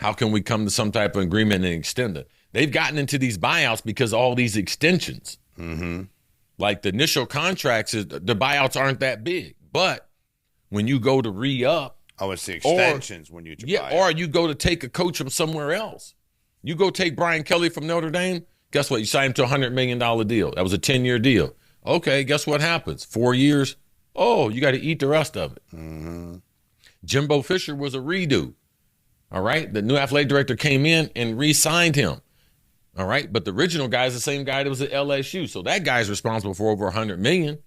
How can we come to some type of agreement and extend it? They've gotten into these buyouts because of all these extensions. Mm-hmm. Like the initial contracts, the buyouts aren't that big. But when you go to re-up. Oh, it's the extensions when you buy. Or you go to take a coach from somewhere else. You go take Brian Kelly from Notre Dame. Guess what? You signed him to a $100 million deal. That was a 10-year deal. Okay, guess what happens? 4 years. Oh, you got to eat the rest of it. Mm-hmm. Jimbo Fisher was a redo. All right? The new athletic director came in and re-signed him. All right? But the original guy is the same guy that was at LSU. So that guy's responsible for over $100 million.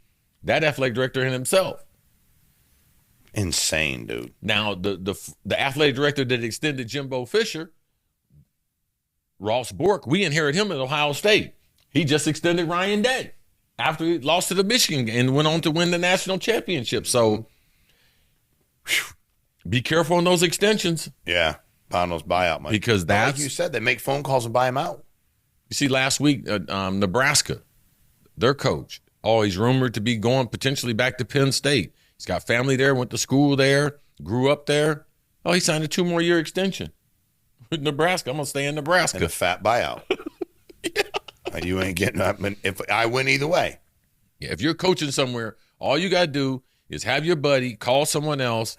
That athletic director in himself. Insane, dude. Now, the athletic director that extended Jimbo Fisher, Ross Bork, we inherited him at Ohio State. He just extended Ryan Day after he lost to the Michigan and went on to win the national championship. So be careful on those extensions. Yeah, pound those buyout money. Because that's, like you said, they make phone calls and buy him out. You see, last week, Nebraska, their coach, always rumored to be going potentially back to Penn State. He's got family there, went to school there, grew up there. Oh, he signed a 2-more-year extension with Nebraska. I'm going to stay in Nebraska. And a fat buyout. Yeah. You ain't getting up. If I win either way. Yeah, if you're coaching somewhere, all you got to do is have your buddy call someone else,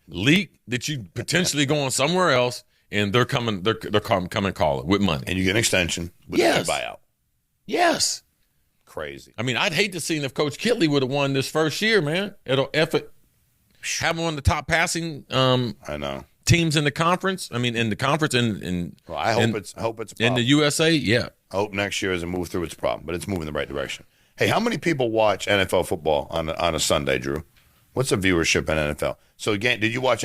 leak that you potentially going somewhere else, and they're coming calling with money. And you get an extension with a buyout. Yes. Crazy. I mean, I'd hate to see if Coach Kitley would have won this first year, man. It'll have one of the top passing I know. teams in the conference. I mean, in the conference and well, I hope it's a problem. In the USA, yeah. I hope next year doesn't move through its problem, but it's moving in the right direction. Hey, how many people watch NFL football on a Sunday, Drew? What's the viewership in NFL? So again, did you watch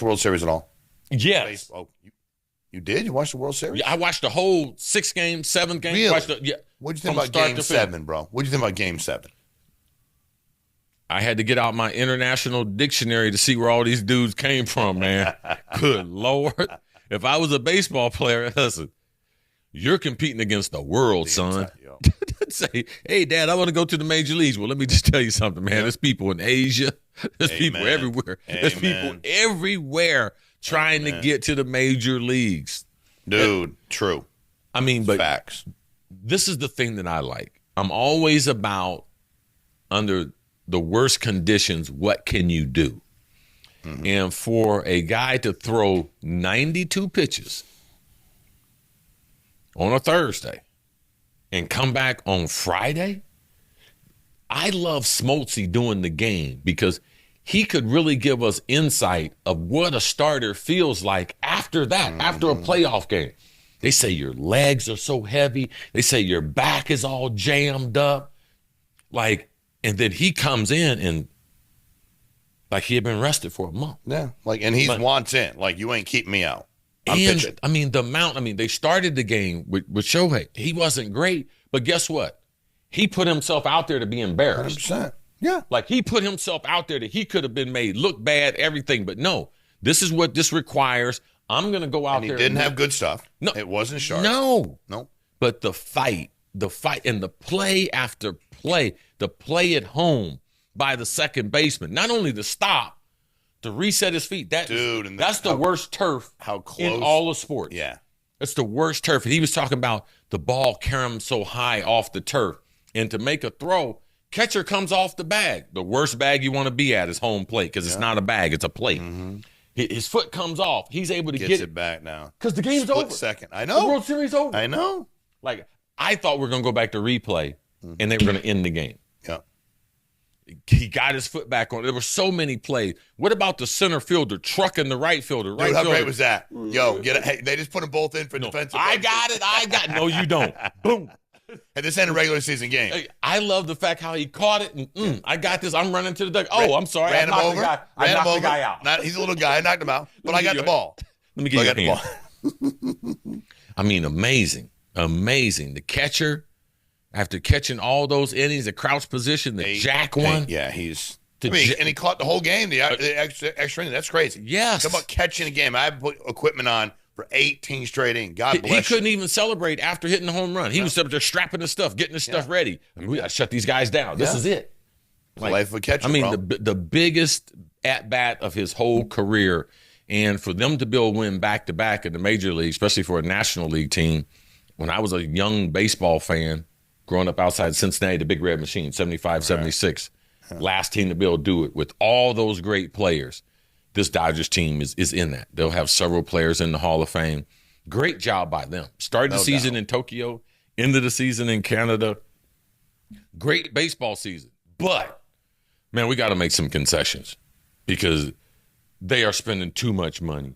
World Series at all? Yes. Oh, you did? You watched the World Series? Yeah, I watched the whole 6 game, 7 game. Really? Yeah. What'd you think about Game 7, bro? What'd you think about Game 7? I had to get out my international dictionary to see where all these dudes came from, man. Good Lord. If I was a baseball player, listen, you're competing against the world, son. Say, hey, Dad, I want to go to the major leagues. Well, let me just tell you something, man. There's people in Asia. There's people everywhere. There's people everywhere trying to get to the major leagues. Dude, true. I mean, but facts. This is the thing that I like. I'm always about, under the worst conditions, what can you do? Mm-hmm. And for a guy to throw 92 pitches on a Thursday and come back on Friday, I love Smoltzy doing the game because he could really give us insight of what a starter feels like after that, after a playoff game. They say your legs are so heavy. They say your back is all jammed up. And then he comes in and like he had been rested for a month. Yeah. And he wants in. Like, you ain't keeping me out. I'm pitching. I mean, they started the game with Shohei. He wasn't great, but guess what? He put himself out there to be embarrassed. 100%. Yeah. Like, he put himself out there that he could have been made look bad, everything. But no, this is what this requires. I'm going to go out there. He didn't have good stuff. No. It wasn't sharp. No. No. But the fight, and the play after play, the play at home by the second baseman, not only the stop, to reset his feet. That's the worst turf in all of sports. Yeah. That's the worst turf. And he was talking about the ball carrying so high off the turf. And to make a throw, catcher comes off the bag. The worst bag you want to be at is home plate because it's not a bag, it's a plate. Mm-hmm. His foot comes off. He's able to get it back now. Because the game's over. Second. I know. The World Series over. I know. Like, I thought we were going to go back to replay, and they were going to end the game. Yeah. He got his foot back on. There were so many plays. What about the center fielder trucking the right fielder? Dude, how great was that? Yo, hey, they just put them both in for defensive. I got it. No, you don't. Boom. And this ain't a regular season game. I love the fact how he caught it. And I got this. I'm running to the duck. Oh, I'm sorry. I knocked the guy out. He's a little guy. I knocked him out. But I got the ball. Let me get your hand. I mean, amazing. Amazing. The catcher, after catching all those innings, the crouch position, the jack one. Yeah, and he caught the whole game, the extra inning. That's crazy. Yes. Talk about catching a game. I put equipment on for 18 straight innings. God bless you. He couldn't even celebrate after hitting the home run. He was up there strapping his stuff, getting his stuff ready. I mean, we got to shut these guys down. This is it. Life of a catcher, I mean, the biggest at-bat of his whole career And for them to be able to win back-to-back in the major league, especially for a National League team, when I was a young baseball fan growing up outside Cincinnati, the Big Red Machine, 75, 76, last team to be able to do it with all those great players. This Dodgers team is in that. They'll have several players in the Hall of Fame. Great job by them. Started the season in Tokyo, ended the season in Canada. Great baseball season. But, man, we got to make some concessions because they are spending too much money.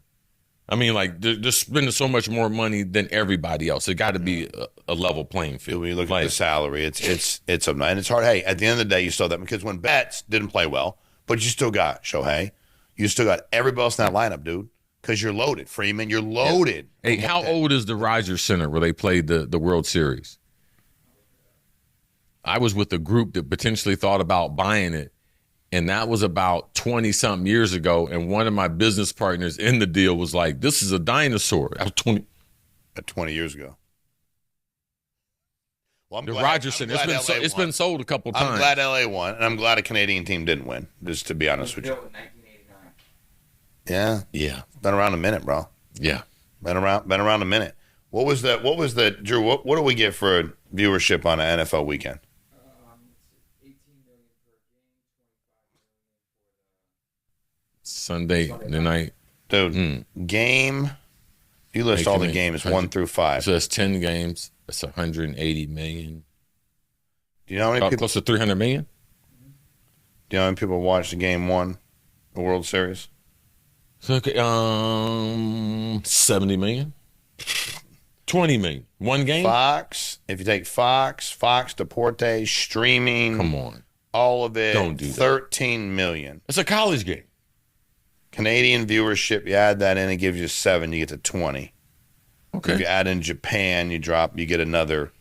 I mean, like, they're spending so much more money than everybody else. It got to be a level playing field. When you look at the salary, it's a and it's hard. Hey, at the end of the day, you still that because when Betts didn't play well, but you still got Shohei, you still got everybody else in that lineup, dude. Because you're loaded, Freeman. You're loaded. Yeah. Hey, how old is the Rogers Center where they played the World Series? I was with a group that potentially thought about buying it, and that was about 20-something years ago, and one of my business partners in the deal was like, this is a dinosaur. That was 20 years ago. Well, the Rogers Center, it's been sold a couple times. I'm glad LA won, and I'm glad a Canadian team didn't win, just to be honest with you. Yeah. Been around a minute, bro. Yeah. Been around a minute. What was the Drew, what do we get for viewership on an NFL weekend? It's 18 million per game, 25 million for Sunday night. Dude, game, if you list all the games 1 through 5. So that's 10 games. That's 180 million. Do you know how many people? Close to 300 million? Do you know how many people watched the game 1, the World Series? So, 70 million, 20 million, one game. Fox, if you take Fox Deportes, streaming, come on, all of it, don't do 13 million. It's a college game. Canadian viewership, you add that in, it gives you 7. You get to 20. Okay. If you add in Japan, you get another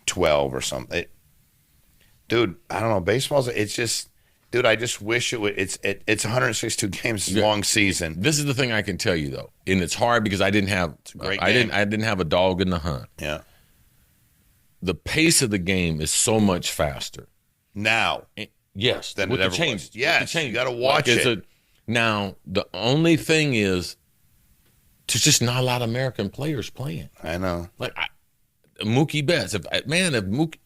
12 or something. Dude, I don't know. Baseball's, it's just. Dude, I just wish it would. It's 162 games, it's a long season. This is the thing I can tell you though, and it's hard because I didn't have I didn't have a dog in the hunt. Yeah, the pace of the game is so much faster now. Yes, than with it the ever change. was. Yes, you got to watch it. Now the only thing is, there's just not a lot of American players playing. I know. Like Mookie Betts. If Mookie,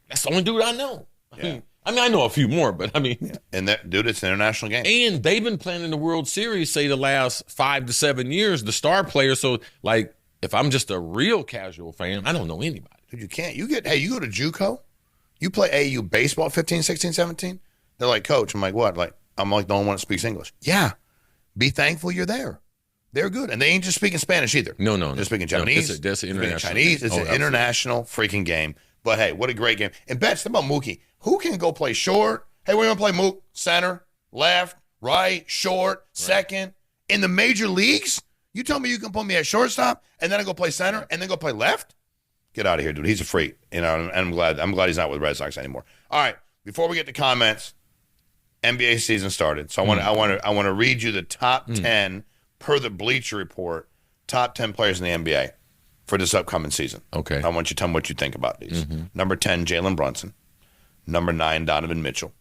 that's the only dude I know. Yeah. I mean, I know a few more, but I mean. Yeah. And that, dude, it's an international game. And they've been playing in the World Series, say, the last 5 to 7 years, the star players. So, like, if I'm just a real casual fan, I don't know anybody. Dude, you can't. You go to JUCO, you play AAU baseball at 15, 16, 17. They're like, Coach, I'm like, what? Like, I'm like the only one that speaks English. Yeah. Be thankful you're there. They're good. And they ain't just speaking Spanish either. No. They're speaking Japanese. That's an international Chinese. It's an international freaking game. But, hey, what a great game. And Betts, think about Mookie. Who can go play short? Hey, we're going to play Mook, center, left, right, short, second. In the major leagues, you tell me you can put me at shortstop and then I go play center and then go play left? Get out of here, dude. He's a freak. You know, and I'm glad he's not with the Red Sox anymore. All right, before we get to comments, NBA season started. So I want to read you the top 10 per the Bleacher Report, top 10 players in the NBA for this upcoming season. Okay. I want you to tell me what you think about these. Number 10, Jalen Brunson. Number 9, Donovan Mitchell.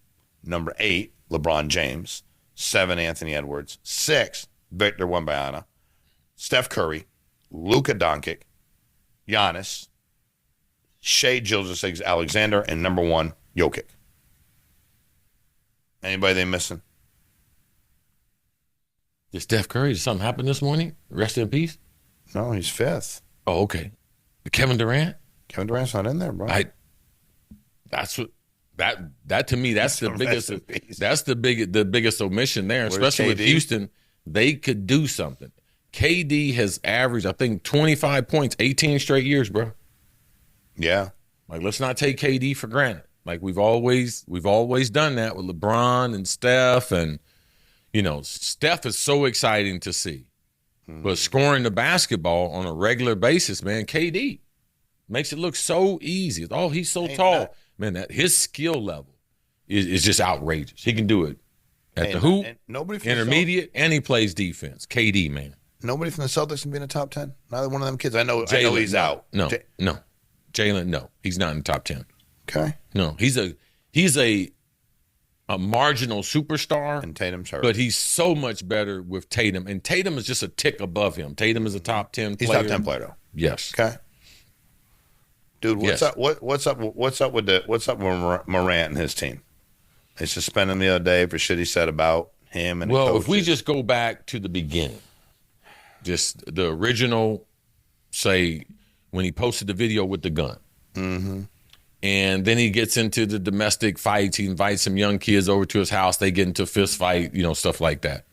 Number 8, LeBron James. 7, Anthony Edwards. 6, Victor Wembanyama. Steph Curry. Luka Doncic. Giannis. Shai Gilgeous-Alexander. And number 1, Jokic. Anybody they missing? Did Steph Curry, did something happen this morning? Rest in peace? No, he's 5th. Oh, okay. Kevin Durant? Kevin Durant's not in there, bro. That's what that to me, that's the biggest. That's the biggest omission there, especially with Houston. They could do something. KD has averaged, I think, 25 points, 18 straight years, bro. Yeah. Like, let's not take KD for granted. Like we've always done that with LeBron and Steph, and Steph is so exciting to see. But scoring the basketball on a regular basis, man, KD makes it look so easy. Oh, he's so tall. Man, that his skill level is just outrageous. He can do it at the hoop, intermediate, and he plays defense. KD, man. Nobody from the Celtics can be in the top 10? Neither one of them kids. I know he's out. No. Jalen, no. He's not in the top 10. Okay. No, he's a a marginal superstar. And Tatum's hurt. But he's so much better with Tatum. And Tatum is just a tick above him. Tatum is a top 10 He's player. top 10 player, though. Yes. Okay. Dude, what's Yes. up? What's up with Morant and his team? They suspended him the other day for shit he said about him and the Well, coaches. if we just go back to the beginning, just the original, say, when he posted the video with the gun. Mm-hmm. And then he gets into the domestic fights. He invites some young kids over to his house. They get into a fist fight, stuff like that.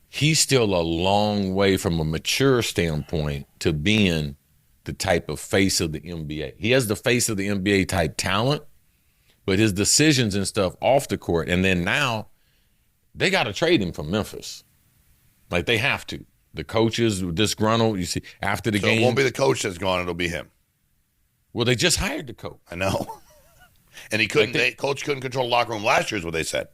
He's still a long way from a mature standpoint to being the type of face of the NBA. He has the face of the NBA type talent, but his decisions and stuff off the court. And then now they got to trade him from Memphis. Like they have to. The coaches were disgruntled. You see, after the game. It won't be the coach that's gone. It'll be him. Well, they just hired the coach. I know. And he couldn't. Coach couldn't control the locker room last year is what they said.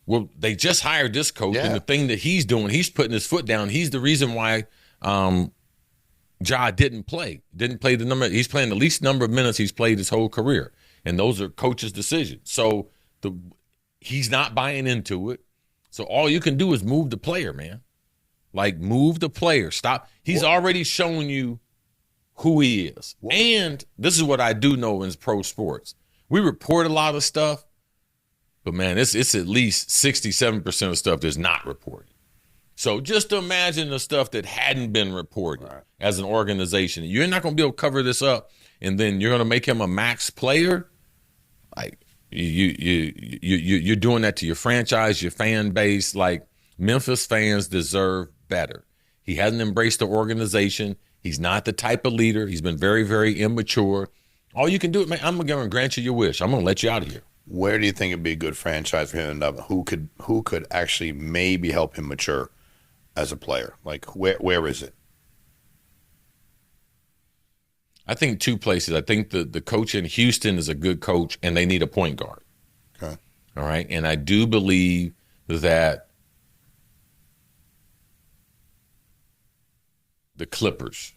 Well, they just hired this coach, Yeah. and the thing that he's doing, he's putting his foot down. He's the reason why Ja didn't play. Didn't play the number. He's playing the least number of minutes he's played his whole career, and those are coach's decisions. So he's not buying into it. So all you can do is move the player, man. Like move the player. Stop. He's already shown you who he is. And this is what I do know in pro sports. We report a lot of stuff, but man, it's at least 67% of stuff that's not reported. So just imagine the stuff that hadn't been reported as an organization. You're not going to be able to cover this up, and then you're going to make him a max player. Like you're doing that to your franchise, your fan base. Like Memphis fans deserve better. He hasn't embraced the organization. He's not the type of leader. He's been very, very immature. All you can do, man, I'm going to grant you your wish. I'm going to let you out of here. Where do you think it'd be a good franchise for him to end up? Who could actually maybe help him mature as a player? Like where is it? I think two places. I think the coach in Houston is a good coach, and they need a point guard. Okay. All right. And I do believe that the Clippers,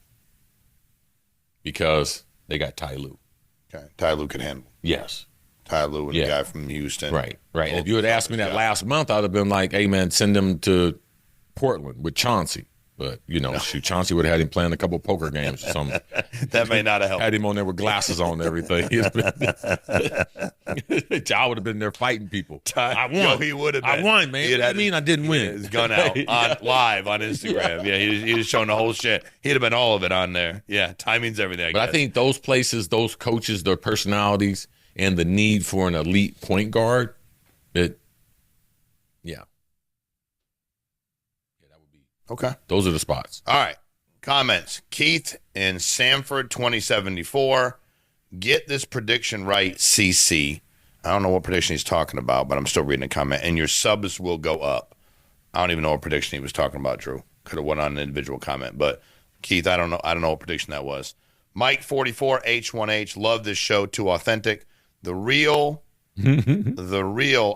because they got Ty Lue. Okay. Ty Lue could handle. Yes. Ty Lue and the guy from Houston. Right. And if you had asked me that last month, I'd have been like, hey, man, send him to Portland with Chauncey. But, Chauncey would have had him playing a couple of poker games or something. That may not have helped. Had him on there with glasses on and everything. I would have been there fighting people. I won. Yo, he would have been. I won, man. What do you mean I didn't win? His gun out live on Instagram. Yeah, he was showing the whole shit. He'd have been all of it on there. Yeah, timing's everything. But I think those places, those coaches, their personalities, and the need for an elite point guard, that that would be okay. Those are the spots. All right. Comments. Keith in Sanford 2074. Get this prediction right, CC. I don't know what prediction he's talking about, but I'm still reading the comment. And your subs will go up. I don't even know what prediction he was talking about, Drew. Could have went on an individual comment. But Keith, I don't know what prediction that was. Mike 44H1H. Love this show. Too authentic. The real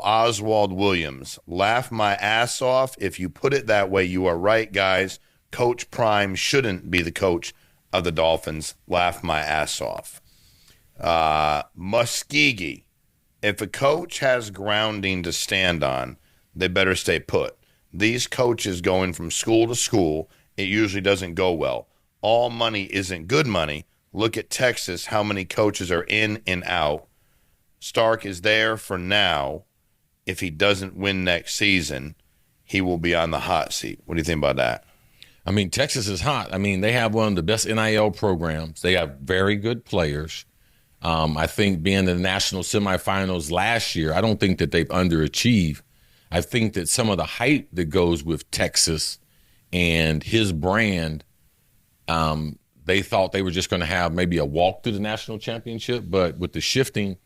Oswald Williams. Laugh my ass off. If you put it that way, you are right, guys. Coach Prime shouldn't be the coach of the Dolphins. Laugh my ass off. Muskegee. If a coach has grounding to stand on, they better stay put. These coaches going from school to school, it usually doesn't go well. All money isn't good money. Look at Texas, how many coaches are in and out. Stark is there for now. If he doesn't win next season, he will be on the hot seat. What do you think about that? I mean, Texas is hot. I mean, they have one of the best NIL programs. They have very good players. I think being in the national semifinals last year, I don't think that they've underachieved. I think that some of the hype that goes with Texas and his brand, they thought they were just going to have maybe a walk through the national championship. But with the shifting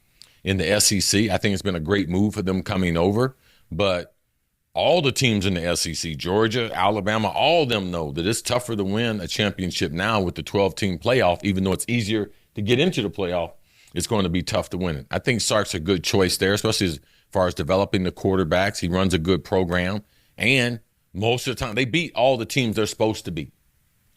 in the SEC, I think it's been a great move for them coming over. But all the teams in the SEC, Georgia, Alabama, all of them know that it's tougher to win a championship now with the 12-team playoff, even though it's easier to get into the playoff. It's going to be tough to win it. I think Sark's a good choice there, especially as far as developing the quarterbacks. He runs a good program. And most of the time, they beat all the teams they're supposed to beat.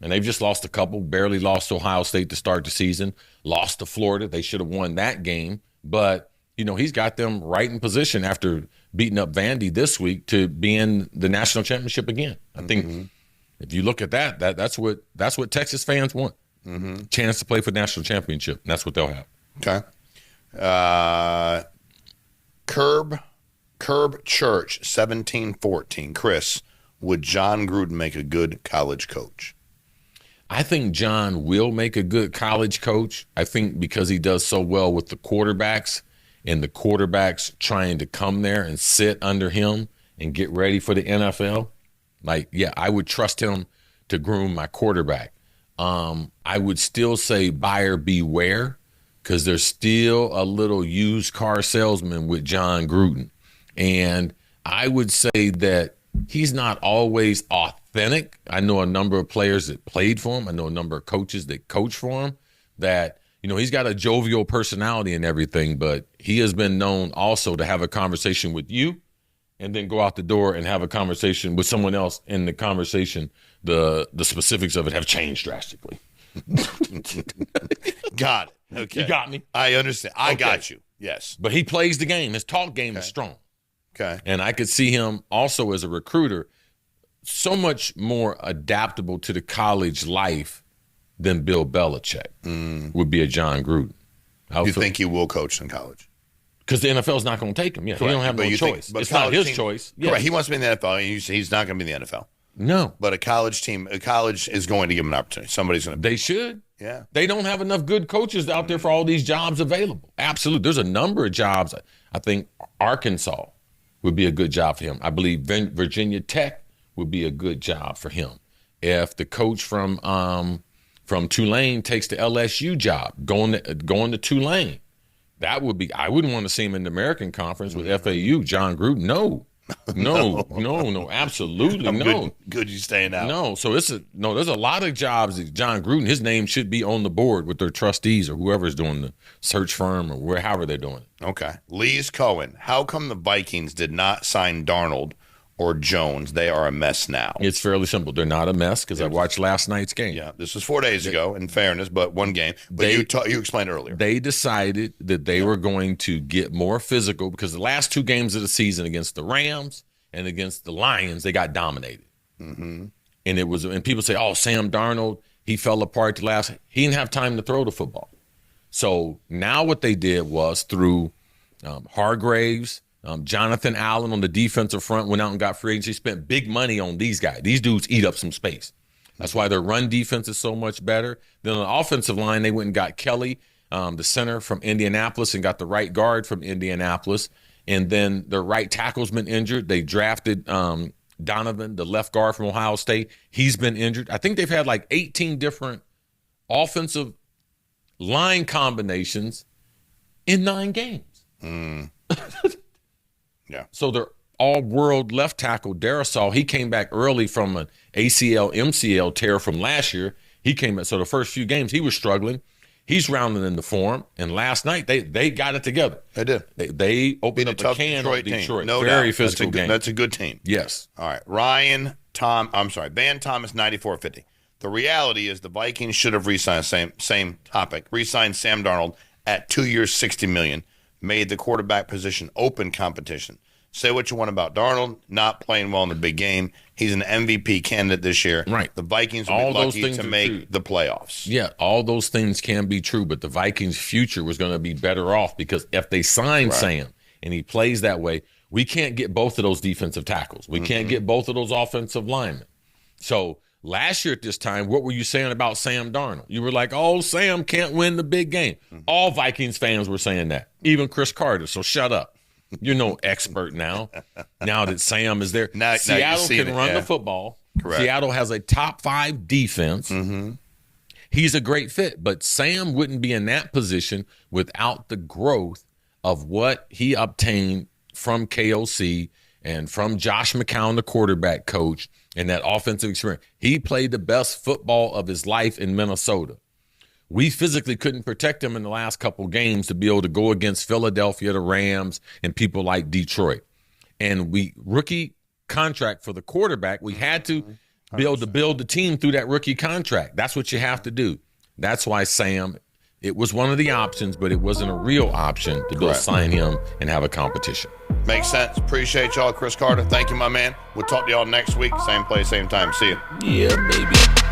And they've just lost a couple, barely lost to Ohio State to start the season, lost to Florida. They should have won that game. But he's got them right in position after beating up Vandy this week to be in the national championship again. I think if you look at that's what Texas fans want. Chance to play for the national championship. And that's what they'll have. Okay. Curb Church 1714. Chris, would John Gruden make a good college coach? I think John will make a good college coach. I think because he does so well with the quarterbacks and the quarterbacks trying to come there and sit under him and get ready for the NFL. I would trust him to groom my quarterback. I would still say buyer beware because there's still a little used car salesman with John Gruden. And I would say that he's not always authentic. I know a number of players that played for him. I know a number of coaches that coach for him that, he's got a jovial personality and everything, but he has been known also to have a conversation with you and then go out the door and have a conversation with someone else. In the conversation, the specifics of it have changed drastically. Got it. Okay. You got me. I understand. I got you. Yes. But he plays the game. His talk game is strong. Okay. And I could see him also as a recruiter so much more adaptable to the college life than Bill Belichick would be a John Gruden. You think he will coach in college? Because the NFL is not going to take him. Yeah, Correct. He don't have no choice. But it's not his choice. Yeah. Correct. He wants to be in the NFL. He's not going to be in the NFL. No. But a college is going to give him an opportunity. Somebody's going to. They should. Yeah. They don't have enough good coaches out there for all these jobs available. Absolutely. There's a number of jobs. I think Arkansas would be a good job for him. I believe Virginia Tech would be a good job for him. If the coach from Tulane takes the LSU job, going to Tulane, that would be. I wouldn't want to see him in the American Conference with FAU. John Gruden, no, absolutely no. Good, you staying out. No, so there's a lot of jobs that John Gruden, his name should be on the board with their trustees or whoever's doing the search firm or however they're doing it. Okay. Lee's Cohen, how come the Vikings did not sign Darnold or Jones? They are a mess now. It's fairly simple. They're not a mess because I watched last night's game. Yeah, this was 4 days ago, in fairness, but one game. But you explained earlier. They decided that they were going to get more physical because the last two games of the season against the Rams and against the Lions, they got dominated. And people say, oh, Sam Darnold, he fell apart the last. He didn't have time to throw the football. So now what they did was through Hargraves, Jonathan Allen on the defensive front went out and got free agency, spent big money on these guys. These dudes eat up some space. That's why their run defense is so much better. Then on the offensive line, they went and got Kelly, the center from Indianapolis, and got the right guard from Indianapolis. And then their right tackle's been injured. They drafted Donovan, the left guard from Ohio State. He's been injured. I think they've had like 18 different offensive line combinations in 9 games. Yeah. So they're all-world left tackle, Darrisaw, he came back early from an ACL, MCL tear from last year. He came back. So the first few games, he was struggling. He's rounding into form. And last night, they got it together. They did. They opened up a can on Detroit. No Very doubt. physical game. That's a good team. Yes. All right. Van Thomas, 94.50. The reality is the Vikings should have re-signed, same topic, re-signed Sam Darnold at 2 years, $60 million, made the quarterback position open competition. Say what you want about Darnold, not playing well in the big game. He's an MVP candidate this year. Right. The Vikings will be lucky to make the playoffs. Yeah, all those things can be true, but the Vikings' future was going to be better off because if they sign Sam and he plays that way, we can't get both of those defensive tackles. We can't get both of those offensive linemen. So last year at this time, what were you saying about Sam Darnold? You were like, oh, Sam can't win the big game. All Vikings fans were saying that, even Chris Carter, so shut up. You're no expert now. Now that Sam is there. Seattle can run the football. Correct. Seattle has a top 5 defense. He's a great fit, but Sam wouldn't be in that position without the growth of what he obtained from KOC and from Josh McCown, the quarterback coach, and that offensive experience. He played the best football of his life in Minnesota. We physically couldn't protect him in the last couple games to be able to go against Philadelphia, the Rams, and people like Detroit. And rookie contract for the quarterback, we had to be able to build the team through that rookie contract. That's what you have to do. That's why Sam It was one of the options, but it wasn't a real option to go Correct. sign him and have a competition. Makes sense. Appreciate y'all. Chris Carter, thank you, my man. We'll talk to y'all next week. Same place, same time. See you. Yeah, baby.